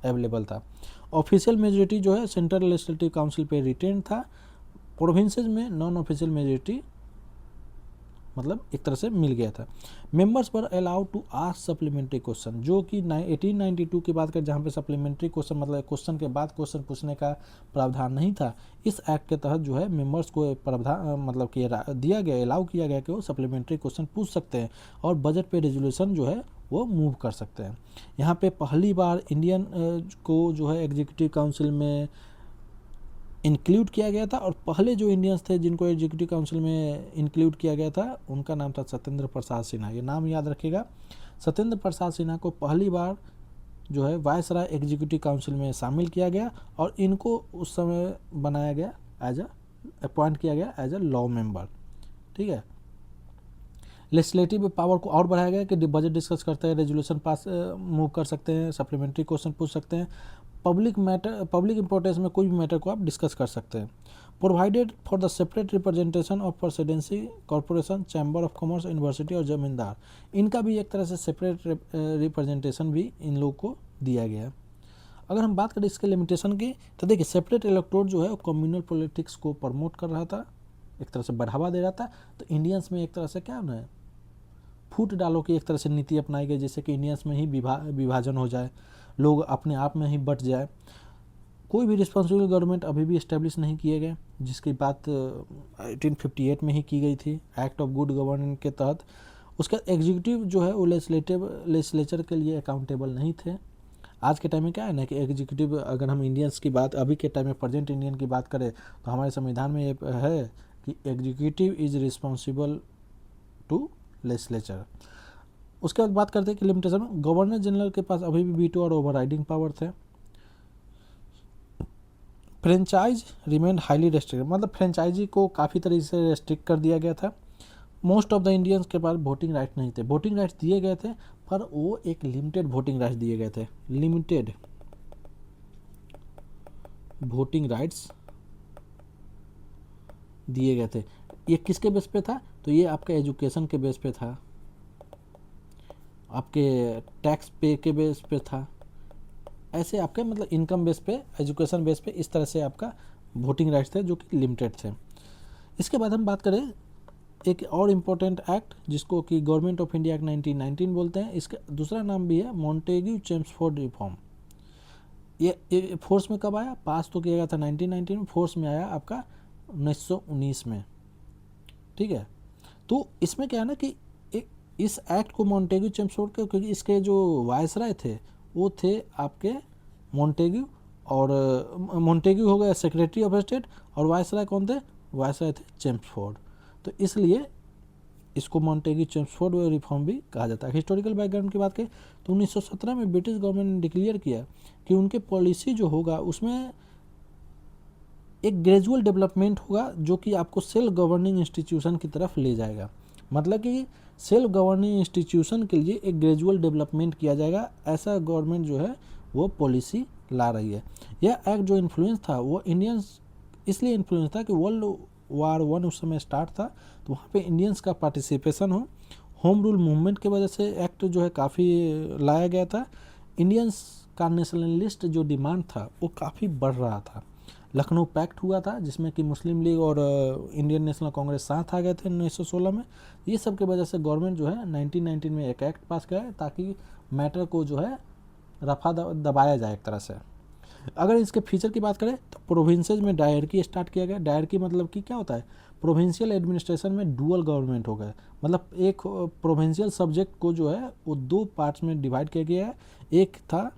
Speaker 1: अवेलेबल था। ऑफिशियल मेजोरिटी जो है सेंट्रल लेजिस्लेटिव काउंसिल पे रिटेन था। प्रोविंसेस में नॉन ऑफिशियल मेजोरिटी मतलब एक तरह से मिल गया था। मेंबर्स पर allowed to ask supplementary question, जो कि 1892 की बात करें जहाँ पे सप्लीमेंट्री क्वेश्चन मतलब क्वेश्चन के बाद क्वेश्चन पूछने का प्रावधान नहीं था, इस एक्ट के तहत जो है मेंबर्स को प्रावधान मतलब कि दिया गया, अलाउ किया गया कि वो सप्लीमेंट्री क्वेश्चन पूछ सकते हैं और बजट पे रेजोल्यूशन जो है वो मूव कर सकते हैं। यहाँ पे पहली बार इंडियन को जो है एग्जीक्यूटिव काउंसिल में इंक्लूड किया गया था, और पहले जो इंडियंस थे जिनको एग्जीक्यूटिव काउंसिल में इंक्लूड किया गया था उनका नाम था सत्येंद्र प्रसाद सिन्हा। ये नाम याद रखिएगा, सत्येंद्र प्रसाद सिन्हा को पहली बार जो है वायसराय एग्जीक्यूटिव काउंसिल में शामिल किया गया और इनको उस समय बनाया गया एज अपॉइंट किया गया एज अ लॉ मेंबर। ठीक है, लेजिस्लेटिव पावर को और बढ़ाया गया कि बजट डिस्कस करते हैं, रेजोल्यूशन पास मूव कर सकते हैं, सप्लीमेंट्री क्वेश्चन पूछ सकते हैं, पब्लिक इंपॉर्टेंस में कोई भी मैटर को आप डिस्कस कर सकते हैं। Provided for the separate representation of presidency, corporation, chamber of commerce, university और जमींदार, इनका भी एक तरह से सेपरेट रिप्रेजेंटेशन भी इन लोगों को दिया गया। अगर हम बात करें इसके लिमिटेशन की, तो देखिए सेपरेट इलेक्टोरेट जो है वो कम्युनल पॉलिटिक्स को प्रमोट कर रहा था, एक तरह से बढ़ावा दे रहा था। तो इंडियंस में एक तरह से क्या ना फूट डालो की एक तरह से नीति अपनाई गई, जैसे कि इंडियंस में ही विभाजन हो जाए, लोग अपने आप में ही बट जाए। कोई भी रिस्पॉन्सिबल गवर्नमेंट अभी भी इस्टेब्लिश नहीं किए गए, जिसकी बात 1858 में ही की गई थी एक्ट ऑफ गुड गवर्नेंस के तहत। उसका एग्जीक्यूटिव जो है वो लेजिस्लेचर के लिए अकाउंटेबल नहीं थे। आज के टाइम में क्या है ना कि एग्जीक्यूटिव, अगर हम इंडियंस की बात अभी के टाइम में प्रेजेंट इंडियन की बात करें तो हमारे संविधान में ये है कि executive is responsible to legislature. उसके बाद बात करते हैं कि लिमिटेशन में गवर्नर जनरल के पास अभी भी वीटो और ओवरराइडिंग पावर थे। फ्रेंचाइज रिमेन हाईली रेस्ट्रिक्टेड, मतलब फ्रेंचाइजी को काफ़ी तरीके से रेस्ट्रिक्ट कर दिया गया था। मोस्ट ऑफ द इंडियंस के पास वोटिंग राइट नहीं थे, वोटिंग राइट्स दिए गए थे पर वो एक लिमिटेड वोटिंग राइट्स दिए गए थे, लिमिटेड वोटिंग राइट्स दिए गए थे। ये किसके बेस पे था? तो ये आपके एजुकेशन के बेस पे था, आपके टैक्स पे के बेस पे था, ऐसे आपके मतलब इनकम बेस पे, एजुकेशन बेस पे, इस तरह से आपका वोटिंग राइट्स थे जो कि लिमिटेड थे। इसके बाद हम बात करें एक और इम्पोर्टेंट एक्ट जिसको कि गवर्नमेंट ऑफ इंडिया एक्ट 1919 बोलते हैं, इसका दूसरा नाम भी है मॉन्टेग्यू चेम्सफोर्ड रिफॉर्म। ये फोर्स में कब आया? पास तो किया गया था 1919 में, फोर्स में आया आपका 1919 में। ठीक है, तो इसमें क्या है ना कि इस एक्ट को मॉन्टेग्यू चेम्सफोर्ड के, क्योंकि इसके जो वायसराय थे वो थे आपके मॉन्टेग्यू, और मॉन्टेग्यू हो गया सेक्रेटरी ऑफ स्टेट, और वायसराय कौन थे? वायसराय थे चेम्सफोर्ड। तो इसलिए इसको मॉन्टेग्यू चेम्सफोर्ड रिफॉर्म भी कहा जाता है। हिस्टोरिकल बैकग्राउंड की बात करें तो 1917 में ब्रिटिश गवर्नमेंट ने डिक्लेयर किया कि उनके पॉलिसी जो होगा उसमें एक ग्रेजुअल डेवलपमेंट होगा जो कि आपको सेल्फ गवर्निंग इंस्टीट्यूशन की तरफ ले जाएगा। मतलब कि सेल्फ गवर्निंग इंस्टीट्यूशन के लिए एक ग्रेजुअल डेवलपमेंट किया जाएगा, ऐसा गवर्नमेंट जो है वो पॉलिसी ला रही है। यह एक्ट जो इन्फ्लुएंस था वो इंडियंस इसलिए इन्फ्लुएंस था कि वर्ल्ड वार 1 उस समय स्टार्ट था, तो वहाँ पे इंडियंस का पार्टिसिपेशन हो, होम रूल मूवमेंट की वजह से एक्ट जो है काफ़ी लाया गया था। इंडियंस का नेशनलिस्ट जो डिमांड था वो काफ़ी बढ़ रहा था। लखनऊ पैक्ट हुआ था जिसमें कि मुस्लिम लीग और इंडियन नेशनल कांग्रेस साथ आ गए थे 1916 में। ये सब की वजह से गवर्नमेंट जो है 1919 में एक एक्ट पास किया ताकि मैटर को जो है रफा दबाया जाए एक तरह से। अगर इसके फीचर की बात करें तो प्रोविंसेस में डायरकी स्टार्ट किया गया। डायरकी मतलब कि क्या होता है? प्रोविंशियल एडमिनिस्ट्रेशन में डुअल गवर्नमेंट हो गया, मतलब एक प्रोविंशियल सब्जेक्ट को जो है वो 2 पार्ट्स में डिवाइड किया गया है। एक था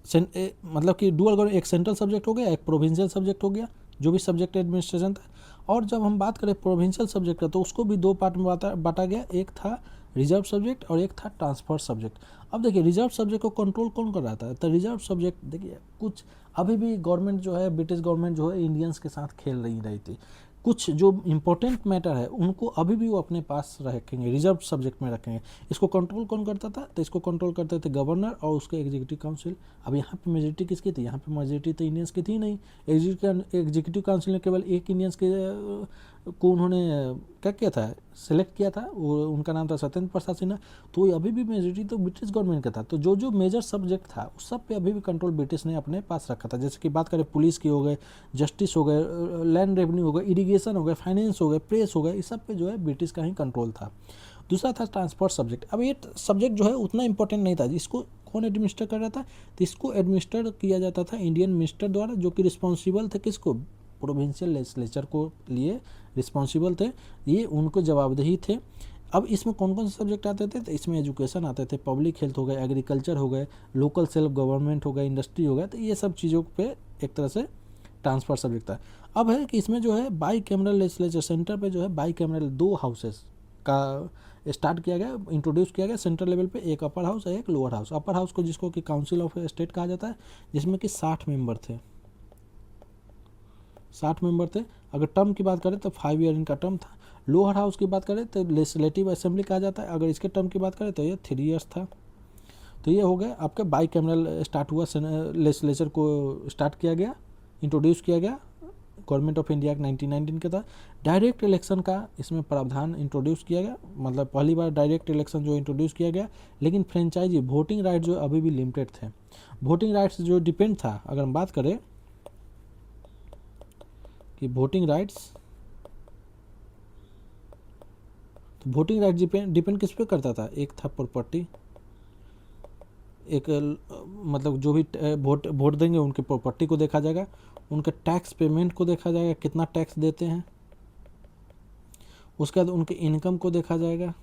Speaker 1: मतलब कि डुअल गवर्नमेंट, एक सेंट्रल सब्जेक्ट हो गया, एक प्रोविंशियल सब्जेक्ट हो गया, जो भी सब्जेक्ट एडमिनिस्ट्रेशन था। और जब हम बात करें प्रोविंशियल सब्जेक्ट का तो उसको भी 2 पार्ट में बांटा गया, एक था रिजर्व सब्जेक्ट और एक था ट्रांसफर सब्जेक्ट। अब देखिए रिजर्व सब्जेक्ट को कंट्रोल कौन कर रहा था? तो रिजर्व सब्जेक्ट देखिए कुछ अभी भी गवर्नमेंट जो है, ब्रिटिश गवर्नमेंट जो है इंडियंस के साथ खेल नहीं रही थी। कुछ जो इंपॉर्टेंट मैटर है उनको अभी भी वो अपने पास रखेंगे, रिजर्व सब्जेक्ट में रखेंगे। इसको कंट्रोल कौन करता था? तो इसको कंट्रोल करते थे गवर्नर और उसके एग्जीक्यूटिव काउंसिल। अब यहाँ पे मेजोरिटी किसकी थी? यहाँ पे मेजोरिटी तो इंडियंस की थी नहीं। एग्जीक्यूटिव काउंसिल में केवल एक इंडियंस के को उन्होंने क्या किया था, सेलेक्ट किया था, वो उनका नाम था सत्येंद्र प्रसाद सिन्हा। तो अभी भी मेजोरिटी तो ब्रिटिश गवर्नमेंट का था। तो जो जो मेजर सब्जेक्ट था उस सब पे अभी भी कंट्रोल ब्रिटिश ने अपने पास रखा था। जैसे कि बात करें पुलिस की हो गए, जस्टिस हो गए, लैंड रेवेन्यू हो गए, इरिगेशन हो गए, फाइनेंस हो गए, प्रेस हो गए, इस सब पे जो है ब्रिटिश का ही कंट्रोल था। दूसरा था ट्रांसपोर्ट सब्जेक्ट। अब ये सब्जेक्ट जो है उतना इंपॉर्टेंट नहीं था। इसको कौन एडमिनिस्टर कर रहा था, तो इसको एडमिनिस्टर किया जाता था इंडियन मिनिस्टर द्वारा, जो कि रिस्पॉन्सिबल थे किसको, प्रोविंशियल लेजिस्लेचर को लिए रिस्पॉन्सिबल थे, ये उनको जवाबदेही थे। अब इसमें कौन कौन से सब्जेक्ट आते थे, तो इसमें एजुकेशन आते थे, पब्लिक हेल्थ हो गए, एग्रीकल्चर हो गए, लोकल सेल्फ गवर्नमेंट हो गए, इंडस्ट्री हो गया। तो ये सब चीज़ों पे एक तरह से ट्रांसफर सब्जेक्ट था। अब है कि इसमें जो है बाई कैमरल लेजिस्लेचर, सेंटर पे जो है बाई कैमरल 2 हाउसेस का स्टार्ट किया गया, इंट्रोड्यूस किया गया सेंट्रल लेवल पे, एक अपर हाउस और एक लोअर हाउस। अपर हाउस को जिसको कि काउंसिल ऑफ स्टेट कहा जाता है, जिसमें कि 60 मेंबर थे, 60 मेंबर थे। अगर टर्म की बात करें तो 5 ईयर इनका टर्म था। लोअर हाउस की बात करें तो लेजिस्लेटिव असेंबली कहा जाता है। अगर इसके टर्म की बात करें तो ये 3 ईयर्स था। तो ये हो गया आपका बाई कैमरल स्टार्ट हुआ, लेजिस्लेचर को स्टार्ट किया गया, इंट्रोड्यूस किया गया गवर्नमेंट ऑफ इंडिया 1919 के तहत। डायरेक्ट इलेक्शन का इसमें प्रावधान इंट्रोड्यूस किया गया, मतलब पहली बार डायरेक्ट इलेक्शन जो इंट्रोड्यूस किया गया। लेकिन फ्रेंचाइजी वोटिंग राइट जो अभी भी लिमिटेड थे। वोटिंग राइट्स जो डिपेंड था, अगर हम बात करें कि वोटिंग राइट्स, तो वोटिंग राइट डिपेंड किस पे करता था, एक था प्रॉपर्टी, एक मतलब जो भी वोट देंगे उनके प्रॉपर्टी को देखा जाएगा, उनके टैक्स पेमेंट को देखा जाएगा, कितना टैक्स देते हैं, उसके बाद उनके इनकम को देखा जाएगा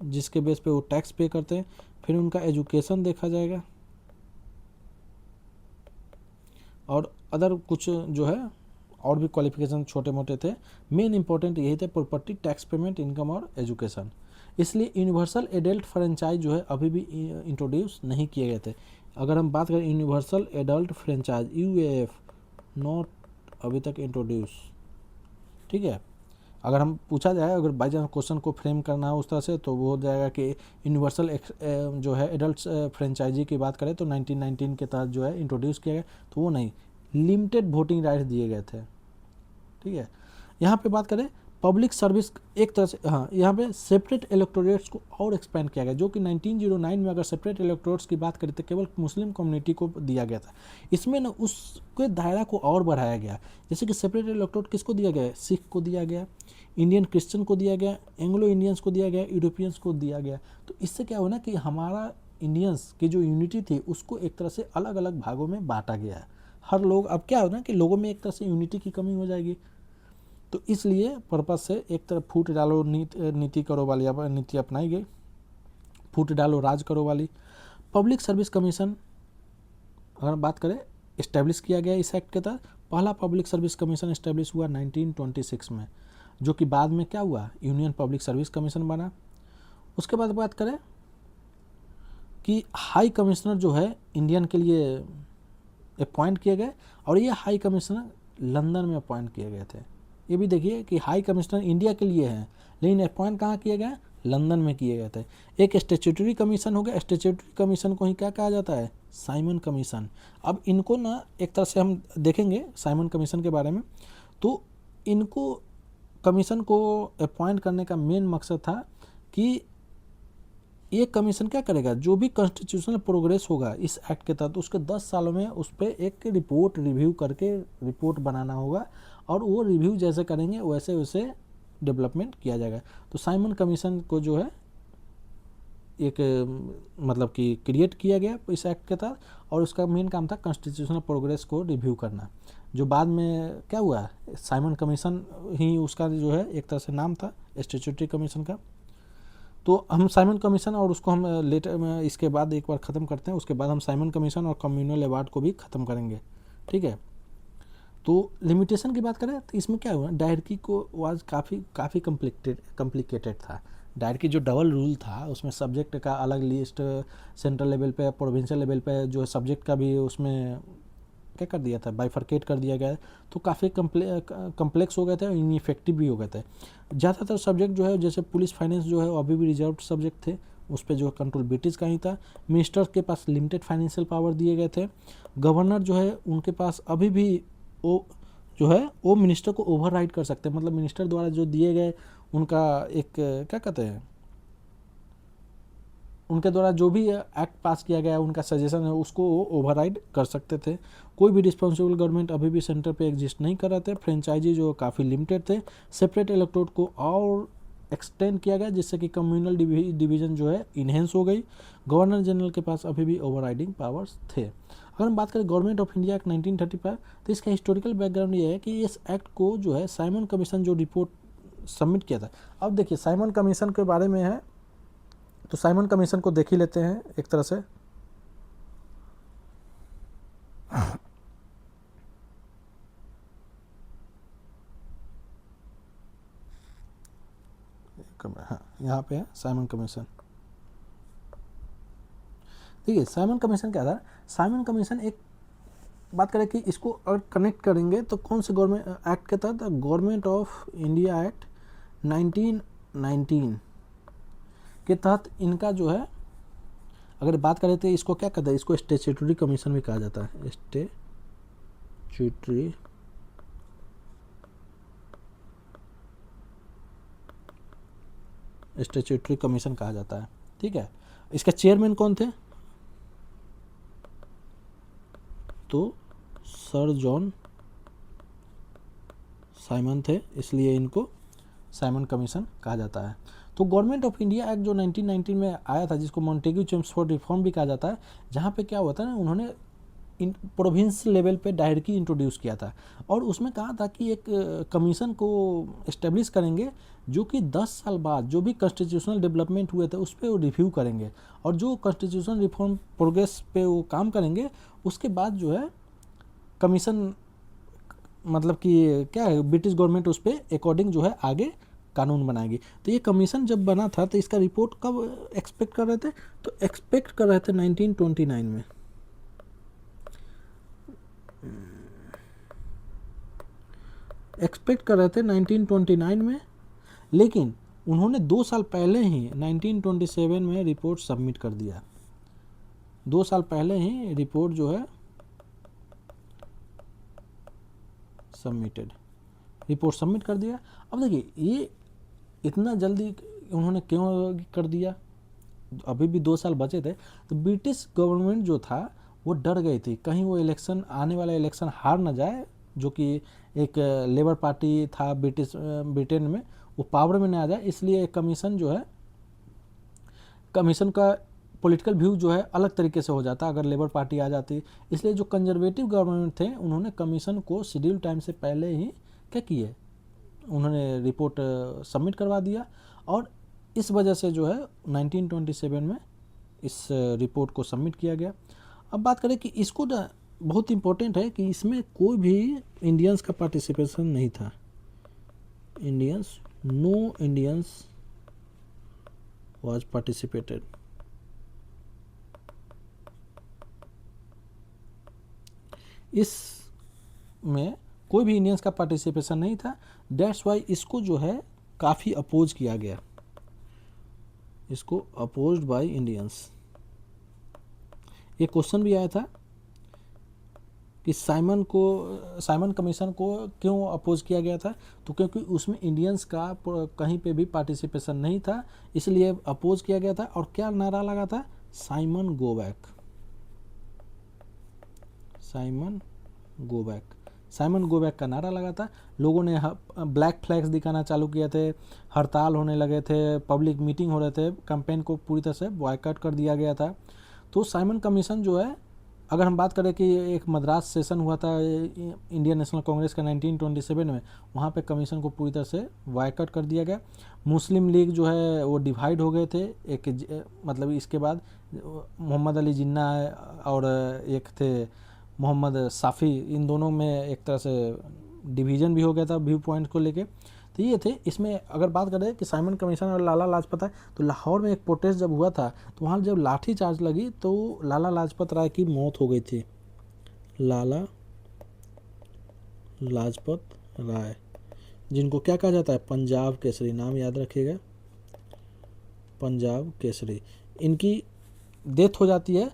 Speaker 1: जिसके बेस पे वो टैक्स पे करते हैं, फिर उनका एजुकेशन देखा जाएगा, और अदर कुछ जो है और भी क्वालिफिकेशन छोटे मोटे थे। मेन इंपॉर्टेंट यही थे, प्रॉपर्टी, टैक्स पेमेंट, इनकम और एजुकेशन। इसलिए यूनिवर्सल एडल्ट फ्रेंचाइज जो है अभी भी इंट्रोड्यूस नहीं किए गए थे। अगर हम बात करें यूनिवर्सल एडल्ट फ्रेंचाइज यूएएफ, नॉट अभी तक इंट्रोड्यूस, ठीक है। अगर हम पूछा जाए, अगर बाई चांस क्वेश्चन को फ्रेम करना है उस तरह से, तो वो हो जाएगा कि यूनिवर्सल जो है एडल्ट फ्रेंचाइजी की बात करें तो 1919 के तहत जो है इंट्रोड्यूस किया गया, तो वो नहीं, लिमिटेड वोटिंग राइट्स दिए गए थे, ठीक है। यहाँ पे बात करें पब्लिक सर्विस, एक तरह से हाँ, यहाँ पे सेपरेट इलेक्टोरेट्स को और एक्सपेंड किया गया, जो कि 1909 में अगर सेपरेट इलेक्टोरेट्स की बात करें तो केवल मुस्लिम कम्युनिटी को दिया गया था। इसमें ना उसके दायरा को और बढ़ाया गया। जैसे कि सेपरेट इलेक्टोरेट किसको दिया गया, सिख को दिया गया, इंडियन क्रिश्चियन को दिया गया, एंग्लो इंडियंस को दिया गया, यूरोपियंस को दिया गया। तो इससे क्या हुआ ना कि हमारा इंडियंस की जो यूनिटी थी उसको एक तरह से अलग अलग भागों में बांटा गया है। हर लोग, अब क्या हो ना कि लोगों में एक तरह से यूनिटी की कमी हो जाएगी। तो इसलिए पर्पज से एक तरफ फूट डालो नीति करो वाली नीति अपनाई गई, फूट डालो राज करो वाली। पब्लिक सर्विस कमीशन अगर बात करें इस्टेब्लिश किया गया इस एक्ट के तहत। पहला पब्लिक सर्विस कमीशन इस्टेब्लिश हुआ 1926 में, जो कि बाद में क्या हुआ, यूनियन पब्लिक सर्विस कमीशन बना। उसके बाद बात करें कि हाई कमिश्नर जो है इंडियन के लिए अपॉइंट किए गए, और ये हाई कमिश्नर लंदन में अपॉइंट किए गए थे। ये भी देखिए कि हाई कमिश्नर इंडिया के लिए हैं, लेकिन अपॉइंट कहाँ किए गए, लंदन में किए गए थे। एक स्टैट्यूटरी कमीशन हो गया, स्टैट्यूटरी कमीशन को ही क्या कहा जाता है, साइमन कमीशन। अब इनको ना एक तरह से हम देखेंगे साइमन कमीशन के बारे में, तो इनको कमीशन को अपॉइंट करने का मेन मकसद था कि ये कमीशन क्या करेगा, जो भी कॉन्स्टिट्यूशनल प्रोग्रेस होगा इस एक्ट के तहत उसके 10 सालों में उस पर एक रिपोर्ट रिव्यू करके रिपोर्ट बनाना होगा, और वो रिव्यू जैसे करेंगे वैसे वैसे डेवलपमेंट किया जाएगा। तो साइमन कमीशन को जो है एक मतलब कि क्रिएट किया गया इस एक्ट के तहत, और उसका मेन काम था कॉन्स्टिट्यूशनल प्रोग्रेस को रिव्यू करना। जो बाद में क्या हुआ, साइमन कमीशन ही उसका जो है एक तरह से नाम था स्टैट्यूटरी कमीशन का। तो हम साइमन कमीशन और उसको हम लेटर में इसके बाद एक बार ख़त्म करते हैं, उसके बाद हम साइमन कमीशन और कम्युनल अवार्ड को भी ख़त्म करेंगे, ठीक है। तो लिमिटेशन की बात करें तो इसमें क्या हुआ, डायरकी को वाज काफ़ी कॉम्प्लिकेटेड था। डायरकी जो डबल रूल था उसमें सब्जेक्ट का अलग लिस्ट, सेंट्रल लेवल पे, प्रोविंशियल लेवल पे जो सब्जेक्ट का भी उसमें क्या कर दिया था, बाइफरकेट कर दिया गया। तो काफ़ी कम्प्लेक्स हो गए थे और इनइफेक्टिव भी हो गए थे। ज़्यादातर सब्जेक्ट जो है जैसे पुलिस फाइनेंस जो है वो अभी भी रिजर्व सब्जेक्ट थे, उस पर जो कंट्रोल ब्रिटिश का ही था। मिनिस्टर्स के पास लिमिटेड फाइनेंशियल पावर दिए गए थे। गवर्नर जो है उनके पास अभी भी वो जो है वो मिनिस्टर को ओवरराइड कर सकते हैं, मतलब मिनिस्टर द्वारा जो दिए गए उनका एक क्या कहते हैं, उनके द्वारा जो भी एक्ट पास किया गया उनका सजेशन है उसको वो ओवरराइड कर सकते थे। कोई भी रिस्पॉन्सिबल गवर्नमेंट अभी भी सेंटर पे एग्जिस्ट नहीं कर रहे थे। फ्रेंचाइजी जो काफ़ी लिमिटेड थे। सेपरेट इलेक्टोरेट को और एक्सटेंड किया गया जिससे कि कम्युनल डिवीजन जो है इन्हेंस हो गई। गवर्नर जनरल के पास अभी भी ओवरराइडिंग पावर्स थे। अगर हम बात करें गवर्नमेंट ऑफ इंडिया एक्ट 1935, तो इसका हिस्टोरिकल बैकग्राउंड ये है कि इस एक्ट को जो है साइमन कमीशन जो रिपोर्ट सबमिट किया था। अब देखिए साइमन कमीशन के बारे में है, तो साइमन कमीशन को देख ही लेते हैं एक तरह से। हाँ, यहाँ पे है साइमन कमीशन। देखिए साइमन कमीशन क्या था। साइमन कमीशन एक बात करें कि इसको अगर कनेक्ट करेंगे तो कौन से गवर्नमेंट एक्ट के तहत, गवर्नमेंट ऑफ इंडिया एक्ट 1919 के तहत इनका जो है अगर बात करें तो इसको क्या कहते हैं, इसको स्टैट्यूटरी कमीशन भी कहा जाता है। स्टैट्यूटरी कमीशन कहा जाता है, ठीक है। इसका चेयरमैन कौन थे, तो सर जॉन साइमन थे, इसलिए इनको साइमन कमीशन कहा जाता है। तो गवर्नमेंट ऑफ इंडिया एक्ट जो 1919 में आया था जिसको मॉन्टेग्यू चेम्सफोर्ड रिफॉर्म भी कहा जाता है, जहाँ पे क्या हुआ था ना, उन्होंने प्रोविंस लेवल पे डायरेक्टली इंट्रोड्यूस किया था और उसमें कहा था कि एक कमीशन को इस्टेब्लिश करेंगे जो कि 10 साल बाद जो भी कॉन्स्टिट्यूशनल डेवलपमेंट हुए थे उस पर वो रिव्यू करेंगे और जो कॉन्स्टिट्यूशनल रिफॉर्म प्रोग्रेस पे वो काम करेंगे उसके बाद जो है कमीशन, मतलब कि क्या है, ब्रिटिश गवर्नमेंट उस पर अकॉर्डिंग जो है आगे कानून बनाएगी। तो ये कमीशन जब बना था तो इसका रिपोर्ट कब एक्सपेक्ट कर रहे थे, तो एक्सपेक्ट कर रहे थे 1929 में। एक्सपेक्ट कर रहे थे 1929 में, लेकिन उन्होंने 2 साल पहले ही 1927 में रिपोर्ट सबमिट कर दिया। 2 साल पहले ही रिपोर्ट जो है रिपोर्ट सबमिट कर दिया। अब देखिए ये इतना जल्दी उन्होंने क्यों कर दिया, अभी भी 2 साल बचे थे। तो ब्रिटिश गवर्नमेंट जो था वो डर गई थी कहीं वो इलेक्शन, आने वाला इलेक्शन हार ना जाए, जो कि एक लेबर पार्टी था ब्रिटेन में, वो पावर में ना आ जाए, इसलिए कमीशन जो है, कमीशन का पॉलिटिकल व्यू जो है अलग तरीके से हो जाता अगर लेबर पार्टी आ जाती। इसलिए जो कंजर्वेटिव गवर्नमेंट थे उन्होंने कमीशन को शेड्यूल टाइम से पहले ही क्या किए, उन्होंने रिपोर्ट सबमिट करवा दिया और इस वजह से जो है 1927 में इस रिपोर्ट को सबमिट किया गया। अब बात करें कि इसको बहुत इम्पोर्टेंट है कि इसमें कोई भी इंडियंस का पार्टिसिपेशन नहीं था। No Indians was participated. इस में कोई भी इंडियंस का पार्टिसिपेशन नहीं था। दैट्स वाई इसको जो है काफ़ी अपोज किया गया, इसको अपोज्ड बाय इंडियंस। ये क्वेश्चन भी आया था कि साइमन कमीशन को क्यों अपोज किया गया था, तो क्योंकि उसमें इंडियंस का कहीं पे भी पार्टिसिपेशन नहीं था इसलिए अपोज किया गया था। और क्या नारा लगा था, Simon go back, Simon go back का नारा लगा था। लोगों ने ब्लैक फ्लैग्स दिखाना चालू किए थे, हड़ताल होने लगे थे, पब्लिक मीटिंग हो रहे थे, कैंपेन को पूरी तरह से बॉयकॉट कर दिया गया था। तो साइमन कमीशन जो है, अगर हम बात करें कि एक मद्रास सेशन हुआ था इंडियन नेशनल कांग्रेस का 1927 में, वहाँ पे कमीशन को पूरी तरह से बॉयकॉट कर दिया गया। मुस्लिम लीग जो है वो डिवाइड हो गए थे, मतलब इसके बाद मोहम्मद अली जिन्ना और एक थे मोहम्मद साफ़ी, इन दोनों में एक तरह से डिवीज़न भी हो गया था व्यू पॉइंट को लेके। तो ये थे। इसमें अगर बात करें कि साइमन कमीशन और लाला लाजपत राय, तो लाहौर में एक प्रोटेस्ट जब हुआ था तो वहाँ जब लाठी चार्ज लगी तो लाला लाजपत राय की मौत हो गई थी। लाला लाजपत राय, जिनको क्या कहा जाता है, पंजाब केसरी, नाम याद रखिएगा, पंजाब केसरी। इनकी डेथ हो जाती है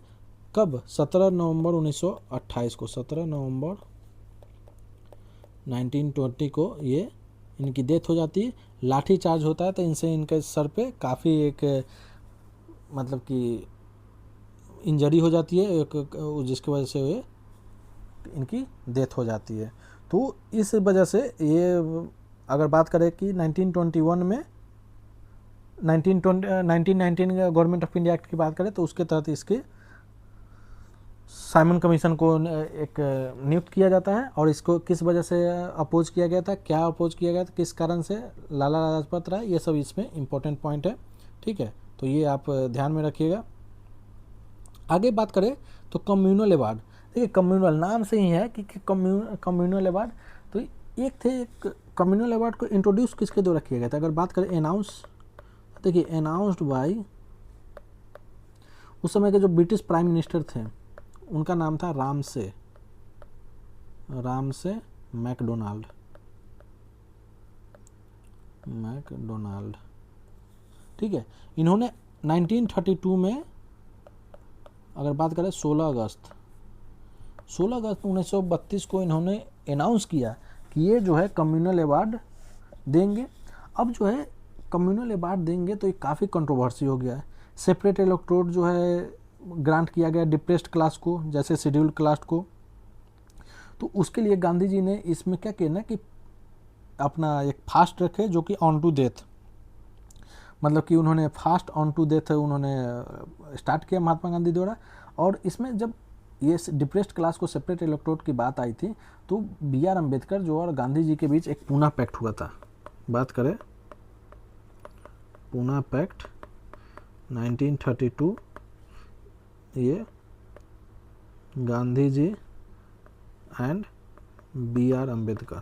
Speaker 1: कब, 17 नवंबर 1928 को, 17 नवंबर 1920 को ये इनकी डेथ हो जाती है। लाठी चार्ज होता है तो इनसे इनके सर पे काफ़ी एक मतलब कि इंजरी हो जाती है जिसकी वजह से ये इनकी डेथ हो जाती है। तो इस वजह से ये अगर बात करें कि 1921 में 1919 गवर्नमेंट ऑफ इंडिया एक्ट की बात करें तो उसके तहत इसके साइमन कमीशन को एक नियुक्त किया जाता है। और इसको किस वजह से अपोज किया गया था, क्या अपोज किया गया था, किस कारण से, लाला लाजपत राय, ये सब इसमें इम्पोर्टेंट पॉइंट है। ठीक है, तो ये आप ध्यान में रखिएगा। आगे बात करें तो कम्युनल अवार्ड। देखिए कम्युनल नाम से ही है कि कम्युनल अवार्ड। तो एक कम्युनल अवार्ड को इंट्रोड्यूस किसके द्वारा किया गया था। अगर बात करें अनाउंस, देखिए अनाउंस्ड बाय, उस समय के जो ब्रिटिश प्राइम मिनिस्टर थे उनका नाम था रामसे मैकडोनाल्ड। ठीक है, इन्होंने 1932 में अगर बात करें 16 अगस्त 1932 को इन्होंने अनाउंस किया कि ये जो है कम्युनल अवार्ड देंगे। अब जो है कम्युनल अवार्ड देंगे तो ये काफ़ी कंट्रोवर्सी हो गया है। सेपरेट इलेक्टोरेट जो है ग्रांट किया गया डिप्रेस्ड क्लास को, जैसे शेड्यूल्ड क्लास को। तो उसके लिए गांधी जी ने इसमें क्या किया ना कि अपना एक फास्ट रखे जो कि ऑन टू डेथ, मतलब कि उन्होंने फास्ट ऑन टू डेथ उन्होंने स्टार्ट किया महात्मा गांधी द्वारा। और इसमें जब ये डिप्रेस्ड क्लास को सेपरेट इलेक्टोरेट की बात आई थी तो बी आर अम्बेडकर जो और गांधी जी के बीच एक पूना पैक्ट हुआ था। बात करें पूना पैक्ट 1932, ये Gandhi ji and B are Ambedkar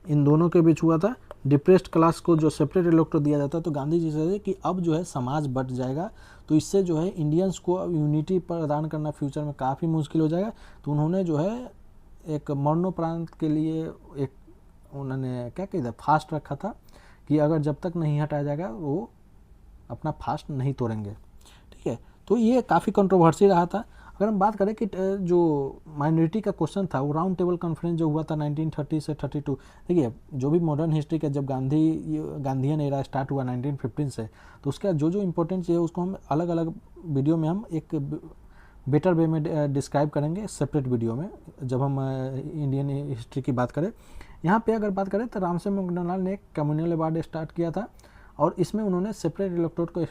Speaker 1: इन दोनों के बीच हुआ था। डिप्रेस्ड क्लास को जो सेपरेट इलेक्टोरेट दिया जाता है तो गांधी जी से कि अब जो है समाज बट जाएगा, तो इससे जो है इंडियंस को यूनिटी प्रदान करना फ्यूचर में काफ़ी मुश्किल हो जाएगा। तो उन्होंने जो है एक मरणोपरांत के लिए एक उन्होंने क्या कहता फास्ट रखा था कि अगर जब तक नहीं हटाया जाएगा वो अपना फास्ट नहीं तोड़ेंगे। ठीक है, तो ये काफ़ी कंट्रोवर्सी रहा था। अगर हम बात करें कि जो माइनॉरिटी का क्वेश्चन था वो राउंड टेबल कॉन्फ्रेंस जो हुआ था 1930 से 32। देखिए जो भी मॉडर्न हिस्ट्री का जब गांधीयन एरा स्टार्ट हुआ 1915 से, तो उसका जो इम्पोर्टेंट चीज़ है उसको हम अलग अलग वीडियो में हम एक बेटर वे में डिस्क्राइब करेंगे सेपरेट वीडियो में जब हम इंडियन हिस्ट्री की बात करें। यहाँ पे अगर बात करें तो रामसे मैकडोनाल्ड ने एक कम्युनल अवार्ड स्टार्ट किया था और इसमें उन्होंने सेपरेट इलेक्टोरेट को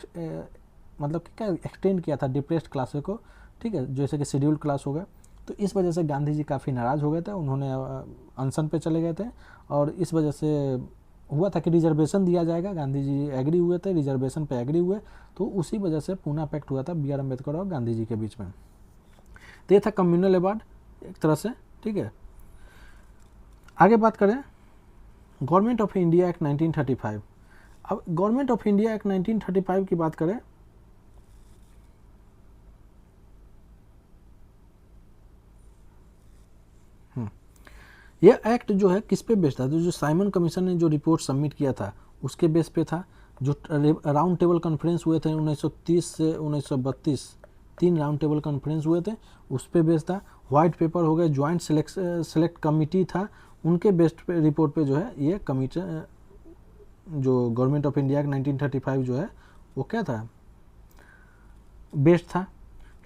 Speaker 1: मतलब क्या एक्सटेंड किया था डिप्रेस्ड क्लासेस को। ठीक है, जैसे कि शेड्यूल्ड क्लास हो गया। तो इस वजह से गांधी जी काफ़ी नाराज़ हो गए थे, उन्होंने अनशन पे चले गए थे और इस वजह से हुआ था कि रिजर्वेशन दिया जाएगा। गांधी जी एग्री हुए थे, रिजर्वेशन पे एग्री हुए, तो उसी वजह से पूना पैक्ट हुआ था बी आर अम्बेडकर और गांधी जी के बीच में। तो ये था कम्युनल अवार्ड एक तरह से। ठीक है, आगे बात करें गवर्नमेंट ऑफ इंडिया एक्ट 1935। अब गवर्नमेंट ऑफ इंडिया एक्ट 1935 की बात करें यह एक्ट जो है किस पे बेस्ड था, तो जो साइमन कमीशन ने जो रिपोर्ट सबमिट किया था उसके बेस पे था। जो राउंड टेबल कॉन्फ्रेंस हुए थे 1930 से 1932, 3 राउंड टेबल कॉन्फ्रेंस हुए थे, उस पे बेस्ड था। वाइट पेपर हो गए, ज्वाइंट सेलेक्ट कमिटी था, उनके बेस्ड पे रिपोर्ट पे जो है ये कमिटी जो गवर्नमेंट ऑफ इंडिया 1935 जो है वो क्या था, बेस्ड था।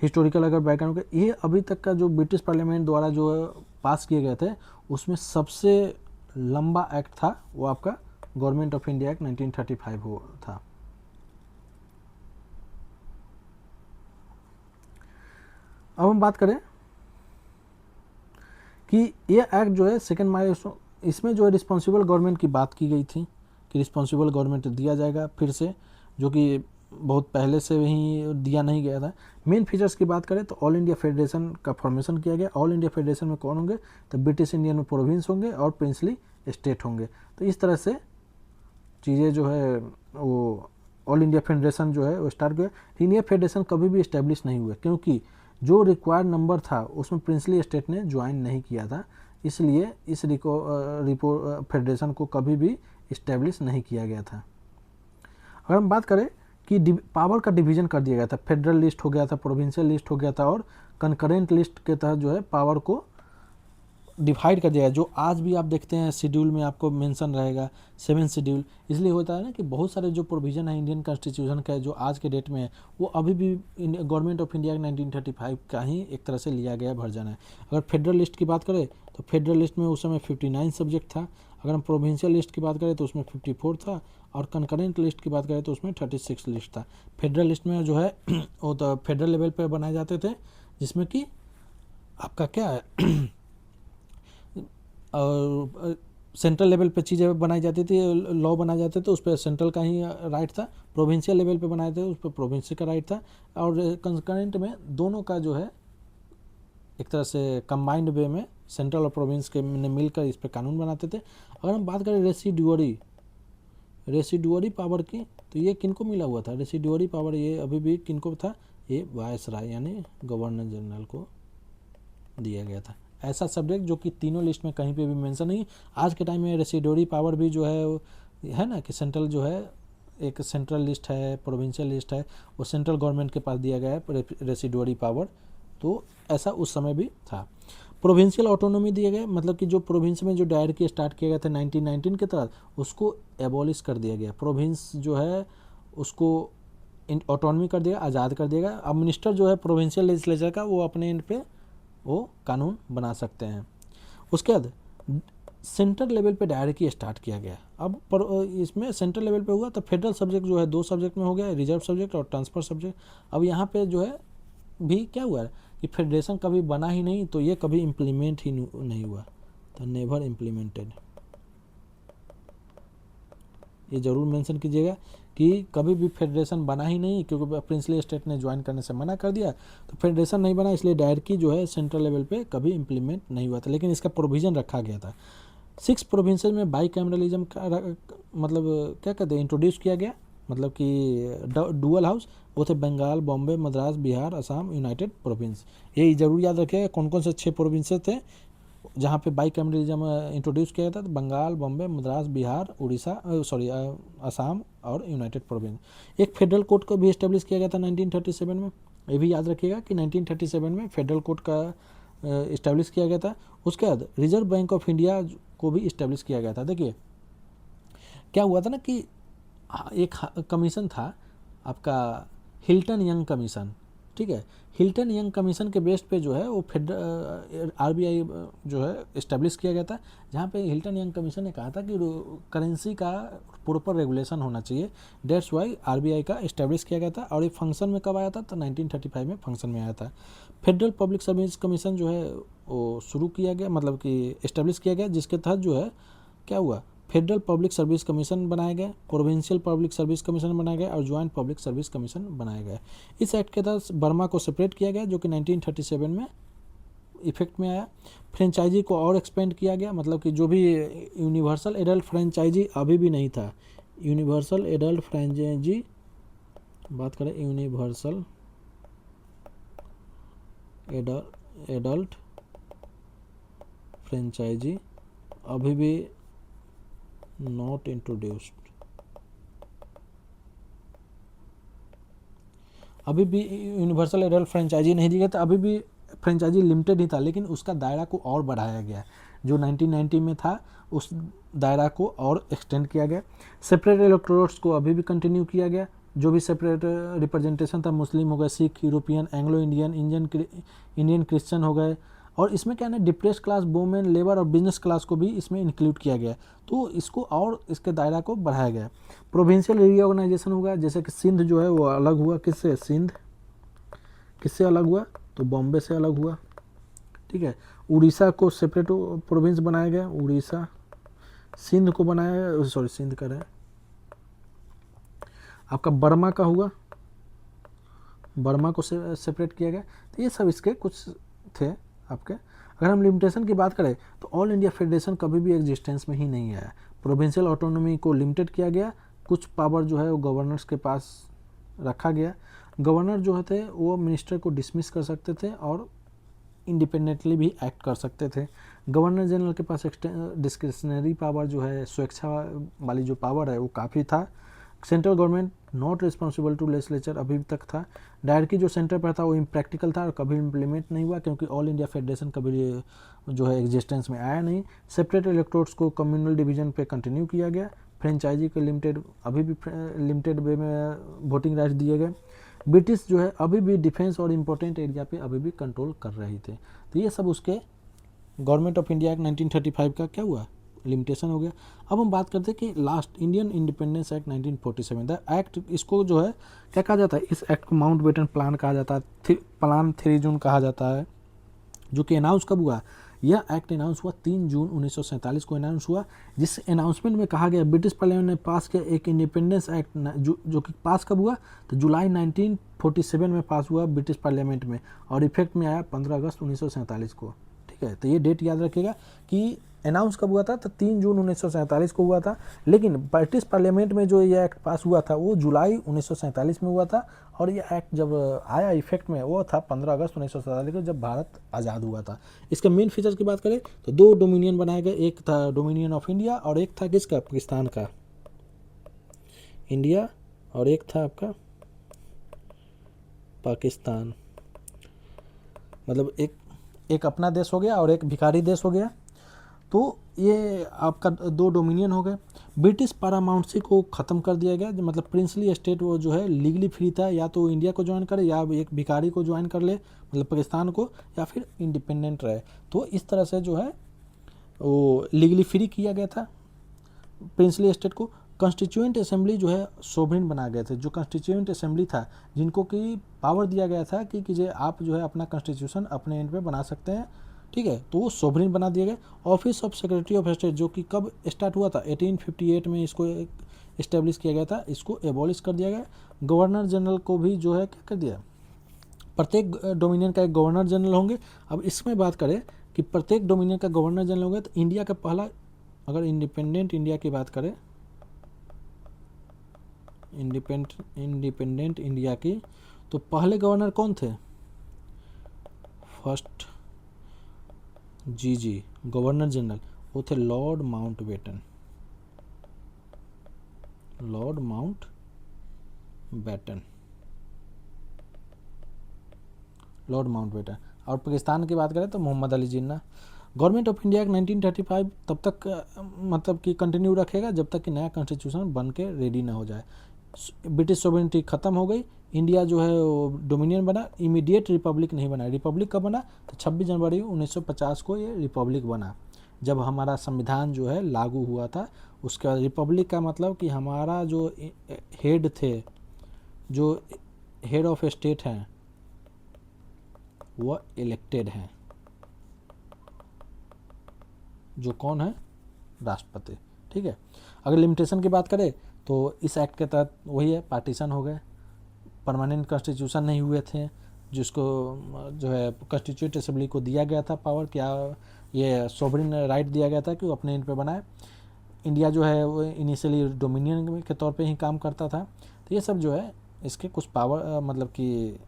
Speaker 1: हिस्टोरिकल अगर बैकग्राउंड का ये अभी तक का जो ब्रिटिश पार्लियामेंट द्वारा जो पास किए गए थे उसमें सबसे लंबा एक्ट था वो आपका गवर्नमेंट ऑफ इंडिया एक्ट 1935 हो था। अब हम बात करें कि ये एक्ट जो है सेकेंड माइलस्टोन, इसमें जो है रिस्पॉन्सिबल गवर्नमेंट की बात की गई थी कि रिस्पॉन्सिबल गवर्नमेंट दिया जाएगा फिर से, जो कि बहुत पहले से ही दिया नहीं गया था। मेन फीचर्स की बात करें तो ऑल इंडिया फेडरेशन का फॉर्मेशन किया गया। ऑल इंडिया फेडरेशन में कौन होंगे, तो ब्रिटिश इंडियन में प्रोविंस होंगे और प्रिंसली स्टेट होंगे। तो इस तरह से चीज़ें जो है वो ऑल इंडिया फेडरेशन जो है वो स्टार्ट किया। लेकिन ये फेडरेशन कभी भी इस्टेब्लिश नहीं हुए क्योंकि जो रिक्वायर्ड नंबर था उसमें प्रिंसली स्टेट ने ज्वाइन नहीं किया था, इसलिए इस फेडरेशन को कभी भी इस्टेब्लिश नहीं किया गया था। अगर हम बात करें कि पावर का डिवीजन कर दिया गया था, फेडरल लिस्ट हो गया था, प्रोविंशियल लिस्ट हो गया था और कंकरेंट लिस्ट के तहत जो है पावर को डिवाइड कर दिया है। जो आज भी आप देखते हैं शेड्यूल में आपको मेंशन रहेगा 7 शेड्यूल, इसलिए होता है ना कि बहुत सारे जो प्रोविज़न है इंडियन कॉन्स्टिट्यूशन का जो आज के डेट में है वो अभी भी गवर्नमेंट ऑफ इंडिया 1935 का ही एक तरह से लिया गया वर्जन है। अगर फेडरल लिस्ट की बात करें तो फेडरल लिस्ट में उस समय 59 सब्जेक्ट था। अगर हम प्रोविंशियल लिस्ट की बात करें तो उसमें 54 था, और कंकरेंट लिस्ट की बात करें तो उसमें 36 लिस्ट था। फेडरल लिस्ट में जो है वो तो फेडरल लेवल पर बनाए जाते थे, जिसमें कि आपका क्या है और सेंट्रल लेवल पे चीज़ें बनाई जाती थी, लॉ बनाए जाते थे, उस पर सेंट्रल का ही राइट था। प्रोविंशियल लेवल पे बनाए थे, उस पर प्रोविंस का राइट था। और कंकरेंट में दोनों का जो है एक तरह से कंबाइंड वे में सेंट्रल और प्रोविंस के मिलकर इस पर कानून बनाते थे। अगर हम बात करें रेसिडुअरी पावर की, तो ये किनको मिला हुआ था? रेसिडुअरी पावर ये अभी भी किनको था? ये वायसराय यानी गवर्नर जनरल को दिया गया था। ऐसा सब्जेक्ट जो कि तीनों लिस्ट में कहीं पे भी मेंशन नहीं। आज के टाइम में रेसिडोरी पावर भी जो है ना कि सेंट्रल जो है, एक सेंट्रल लिस्ट है, प्रोविंशियल लिस्ट है, वो सेंट्रल गवर्नमेंट के पास दिया गया है रेसिडोरी पावर। तो ऐसा उस समय भी था। प्रोविंशियल ऑटोनॉमी दिए गए, मतलब कि जो प्रोविंस में जो डायरकी स्टार्ट किया गया था 1919 के तहत, उसको एबॉलिश कर दिया गया। प्रोविंस जो है उसको ऑटोनॉमी कर दिया, आज़ाद कर दिया गया। अब मिनिस्टर जो है प्रोविंशियल लेजिस्लेचर का, वो अपने एंड पे वो कानून बना सकते हैं। उसके बाद सेंट्रल लेवल पे डायरेक्टली स्टार्ट किया गया। अब पर इसमें सेंट्रल लेवल पे हुआ तो फेडरल सब्जेक्ट जो है 2 सब्जेक्ट में हो गया, रिजर्व सब्जेक्ट और ट्रांसफर सब्जेक्ट। अब यहाँ पे जो है भी क्या हुआ है कि फेडरेशन कभी बना ही नहीं, तो ये कभी इम्प्लीमेंट ही नहीं हुआ, तो नेवर इम्प्लीमेंटेड। ये ज़रूर मेंशन कीजिएगा कि कभी भी फेडरेशन बना ही नहीं, क्योंकि प्रिंसली स्टेट ने ज्वाइन करने से मना कर दिया, तो फेडरेशन नहीं बना, इसलिए डायरेक्टली जो है सेंट्रल लेवल पे कभी इम्प्लीमेंट नहीं हुआ था, लेकिन इसका प्रोविज़न रखा गया था। 6 प्रोविंसेस में बाई कैमरलिज्म का मतलब क्या कहते हैं इंट्रोड्यूस किया गया, मतलब कि डुअल हाउस। वो थे बंगाल, बॉम्बे, मद्रास, बिहार, असम, यूनाइटेड प्रोविंस। ये ज़रूर याद रखिएगा कौन कौन से 6 प्रोविंसेस थे जहाँ पे बाई कैमरलिज्म इंट्रोड्यूस किया गया था। बंगाल, बॉम्बे, मद्रास, बिहार, उड़ीसा, असम और यूनाइटेड प्रोविंस। एक फेडरल कोर्ट को भी इस्टेब्लिश किया गया था 1937 में। ये भी याद रखिएगा कि 1937 में फेडरल कोर्ट का इस्टेब्लिश किया गया था। उसके बाद रिजर्व बैंक ऑफ इंडिया को भी इस्टेब्लिश किया गया था। देखिए क्या हुआ था ना कि एक कमीशन था आपका हिल्टन यंग कमीशन, ठीक है। हिल्टन यंग कमीशन के बेस पे जो है वो फेडरल आरबीआई जो है इस्टेब्लिश किया गया था, जहाँ पे हिल्टन यंग कमीशन ने कहा था कि करेंसी का प्रॉपर रेगुलेशन होना चाहिए। डेट्स वाई आरबीआई का इस्टेब्लिश किया गया था। और ये फंक्शन में कब आया था? तो 1935 में फंक्शन में आया था। फेडरल पब्लिक सर्विस कमीशन जो है वो शुरू किया गया, मतलब कि इस्टेब्लिश किया गया, जिसके तहत जो है क्या हुआ, फेडरल पब्लिक सर्विस कमीशन बनाया गया, प्रोविंशियल पब्लिक सर्विस कमीशन बनाया गया और ज्वाइंट पब्लिक सर्विस कमीशन बनाया गया। इस एक्ट के तहत बर्मा को सेपरेट किया गया, जो कि 1937 में इफेक्ट में आया। फ्रेंचाइजी को और एक्सपेंड किया गया, मतलब कि जो भी यूनिवर्सल एडल्ट फ्रेंचाइजी अभी भी नहीं था। यूनिवर्सल एडल्ट फ्रेंचाइजी बात करें, यूनिवर्सल एडल्ट फ्रेंचाइजी अभी भी नॉट इंट्रोड्यूस्ड, अभी भी यूनिवर्सल एडल्ट फ्रेंचाइजी नहीं दी गई था। अभी भी फ्रेंचाइजी लिमिटेड ही था, लेकिन उसका दायरा को और बढ़ाया गया। जो 1990 में था उस दायरा को और एक्सटेंड किया गया। सेपरेट इलेक्टोरेट्स को अभी भी कंटिन्यू किया गया। जो भी सेपरेट रिप्रेजेंटेशन था, मुस्लिम हो गए, Sikh, European, Anglo Indian, Indian Christian हो गए। और इसमें क्या है ना, डिप्रेस क्लास, वुमेन, लेबर और बिजनेस क्लास को भी इसमें इंक्लूड किया गया। तो इसको और इसके दायरा को बढ़ाया गया। प्रोविंशियल रीऑर्गेनाइजेशन होगा, जैसे कि सिंध जो है वो अलग हुआ। किससे? सिंध किससे अलग हुआ? तो बॉम्बे से अलग हुआ, ठीक है। उड़ीसा को सेपरेट प्रोविंस बनाया गया, उड़ीसा। सिंध को बनाया, सॉरी सिंध का है आपका, बर्मा का हुआ, बर्मा को सेपरेट किया गया। तो ये सब इसके कुछ थे आपके। अगर हम लिमिटेशन की बात करें तो ऑल इंडिया फेडरेशन कभी भी एग्जिस्टेंस में ही नहीं आया। प्रोविंशियल ऑटोनॉमी को लिमिटेड किया गया, कुछ पावर जो है वो गवर्नर्स के पास रखा गया। गवर्नर जो थे वो मिनिस्टर को डिसमिस कर सकते थे और इंडिपेंडेंटली भी एक्ट कर सकते थे। गवर्नर जनरल के पास डिस्क्रिशनरी पावर जो है, स्वेच्छा वाली जो पावर है वो काफ़ी था। Central government not responsible to legislature अभी तक था। डायरकी जो सेंटर पर था वो इम्प्रैक्टिकल था और कभी इम्प्लीमेंट नहीं हुआ क्योंकि ऑल इंडिया फेडरेशन कभी जो है एग्जिस्टेंस में आया नहीं। सेपरेट इलेक्ट्रोड्स को कम्युनल डिवीजन पे कंटिन्यू किया गया। फ्रेंचाइजी को लिमिटेड अभी भी लिमिटेड वे में वोटिंग राइट्स दिए गए। ब्रिटिश जो है अभी भी डिफेंस और इम्पोर्टेंट एरिया पे अभी भी कंट्रोल कर रहे थे। तो ये सब उसके गवर्नमेंट ऑफ इंडिया एक्ट 1935 का क्या हुआ, लिमिटेशन हो गया। अब हम बात करते हैं कि last Indian independence act 1947 the act, इसको जो है क्या कहा जाता है, इस एक्ट को माउंटबेटन प्लान कहा जाता है, प्लान 3 जून कहा जाता है, जो कि अनाउंस कब हुआ, यह एक्ट अनाउंस हुआ 3 जून 1947 को अनाउंस हुआ। जिस अनाउंसमेंट में कहा गया ब्रिटिश पार्लियामेंट ने पास किया एक इंडिपेंडेंस एक्ट जो कि पास कब हुआ, तो जुलाई 1947 में पास हुआ ब्रिटिश पार्लियामेंट में और इफेक्ट में आया 15 अगस्त 1947 को। ठीक है, तो ये डेट याद रखिएगा कि अनाउंस कब हुआ था, तो 3 जून 1947 को हुआ था, लेकिन ब्रिटिश पार्लियामेंट में जो ये एक्ट पास हुआ था वो जुलाई 1947 में हुआ था और ये एक्ट जब आया इफेक्ट में वो था 15 अगस्त 1947 को, जब भारत आज़ाद हुआ था। इसके मेन फीचर्स की बात करें तो 2 डोमिनियन बनाए गए, एक था डोमिनियन ऑफ इंडिया और एक था किसका, पाकिस्तान का, इंडिया और एक था आपका पाकिस्तान, मतलब एक अपना देश हो गया और एक भिखारी देश हो गया। तो ये आपका 2 डोमिनियन हो गए। ब्रिटिश पारामाउंसी को ख़त्म कर दिया गया, मतलब प्रिंसली स्टेट वो जो है लीगली फ्री था, या तो इंडिया को ज्वाइन करे या एक भिखारी को ज्वाइन कर ले, मतलब पाकिस्तान को, या फिर इंडिपेंडेंट रहे। तो इस तरह से जो है वो लीगली फ्री किया गया था प्रिंसली स्टेट को। कॉन्स्टिट्यूएंट असेंबली जो है सोवरेन बना गए थे, जो कॉन्स्टिट्यूएंट असेंबली था जिनको कि पावर दिया गया था कि आप जो है अपना कॉन्स्टिट्यूशन अपने एंड पे बना सकते हैं। ठीक है, तो वो सोवरेन बना दिए गए। Office of secretary of state जो कि कब स्टार्ट हुआ था, 1858 में इसको इस्टेब्लिश किया गया था, इसको एबॉलिश कर दिया गया। गवर्नर जनरल को भी जो है क्या कर दिया, प्रत्येक डोमिनियन का एक गवर्नर जनरल होंगे। अब इसमें बात करें कि प्रत्येक डोमिनियन का गवर्नर जनरल होंगे, तो इंडिया का पहला, अगर इंडिपेंडेंट इंडिया की बात करें, इंडिपेंडेंट इंडिया की, तो पहले गवर्नर कौन थे, फर्स्ट जी गवर्नर जनरल वो थे लॉर्ड माउंटबेटन, लॉर्ड माउंटबेटन। और पाकिस्तान की बात करें तो Mohammad Ali Jinnah. Government of India 1935 तब तक मतलब कि कंटिन्यू रखेगा जब तक कि नया कॉन्स्टिट्यूशन बन के रेडी ना हो जाए। ब्रिटिश सोवरेनिटी ख़त्म हो गई, इंडिया जो है वो डोमिनियन बना, इमीडिएट रिपब्लिक नहीं बना। रिपब्लिक कब बना, तो 26 जनवरी 1950 को ये रिपब्लिक बना, जब हमारा संविधान जो है लागू हुआ था। उसके बाद रिपब्लिक का मतलब कि हमारा जो हेड थे, जो हेड ऑफ स्टेट हैं, वह इलेक्टेड हैं, जो कौन है, राष्ट्रपति। ठीक है, अगर लिमिटेशन की बात करें तो इस एक्ट के तहत वही है, पार्टीशन हो गए, परमानेंट कॉन्स्टिट्यूशन नहीं हुए थे, जिसको जो है कॉन्स्टिट्यूट असेंबली को दिया गया था पावर, क्या ये सोवरेन राइट दिया गया था कि वो अपने इन पे बनाए। इंडिया जो है वो इनिशियली डोमिनियन के तौर पे ही काम करता था। तो ये सब जो है इसके कुछ पावर मतलब कि,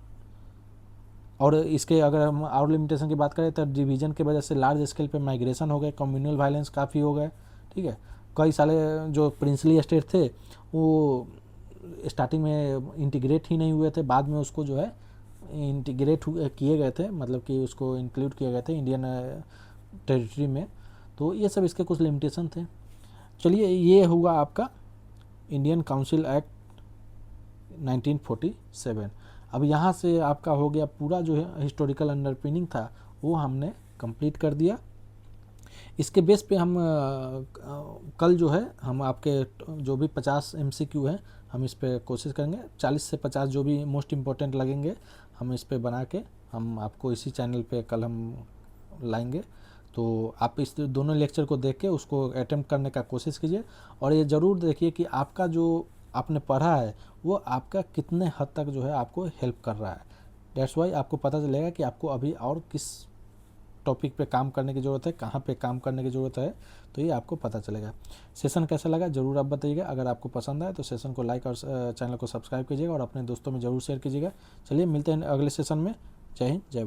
Speaker 1: और इसके अगर हम और लिमिटेशन की बात करें तो डिवीज़न की वजह से लार्ज स्केल पे माइग्रेशन हो गए, कम्युनल वायलेंस काफ़ी हो गए। ठीक है, कई साले जो प्रिंसली स्टेट थे वो स्टार्टिंग में इंटीग्रेट ही नहीं हुए थे, बाद में उसको जो है इंटीग्रेट किए गए थे, मतलब कि उसको इंक्लूड किए गए थे इंडियन टेरिटरी में। तो ये सब इसके कुछ लिमिटेशन थे। चलिए, ये हुआ आपका इंडियन काउंसिल एक्ट 1947। अब यहाँ से आपका हो गया पूरा जो है हिस्टोरिकल अंडरपिनिंग था वो हमने कंप्लीट कर दिया। इसके बेस पे हम कल जो है हम आपके जो भी 50 MCQ हैं हम इस पे कोशिश करेंगे, 40 से 50 जो भी मोस्ट इम्पोर्टेंट लगेंगे हम इस पे बना के हम आपको इसी चैनल पे कल हम लाएंगे। तो आप इस दोनों लेक्चर को देख के उसको अटेम्प्ट करने का कोशिश कीजिए, और ये ज़रूर देखिए कि आपका जो आपने पढ़ा है वो आपका कितने हद तक जो है आपको हेल्प कर रहा है। दैट्स वाई आपको पता चलेगा कि आपको अभी और किस टॉपिक पे काम करने की ज़रूरत है, कहाँ पे काम करने की ज़रूरत है, तो ये आपको पता चलेगा। सेशन कैसा लगा ज़रूर आप बताइएगा। अगर आपको पसंद आए तो सेशन को लाइक और चैनल को सब्सक्राइब कीजिएगा और अपने दोस्तों में ज़रूर शेयर कीजिएगा। चलिए, मिलते हैं अगले सेशन में। जय हिंद, जय भारत।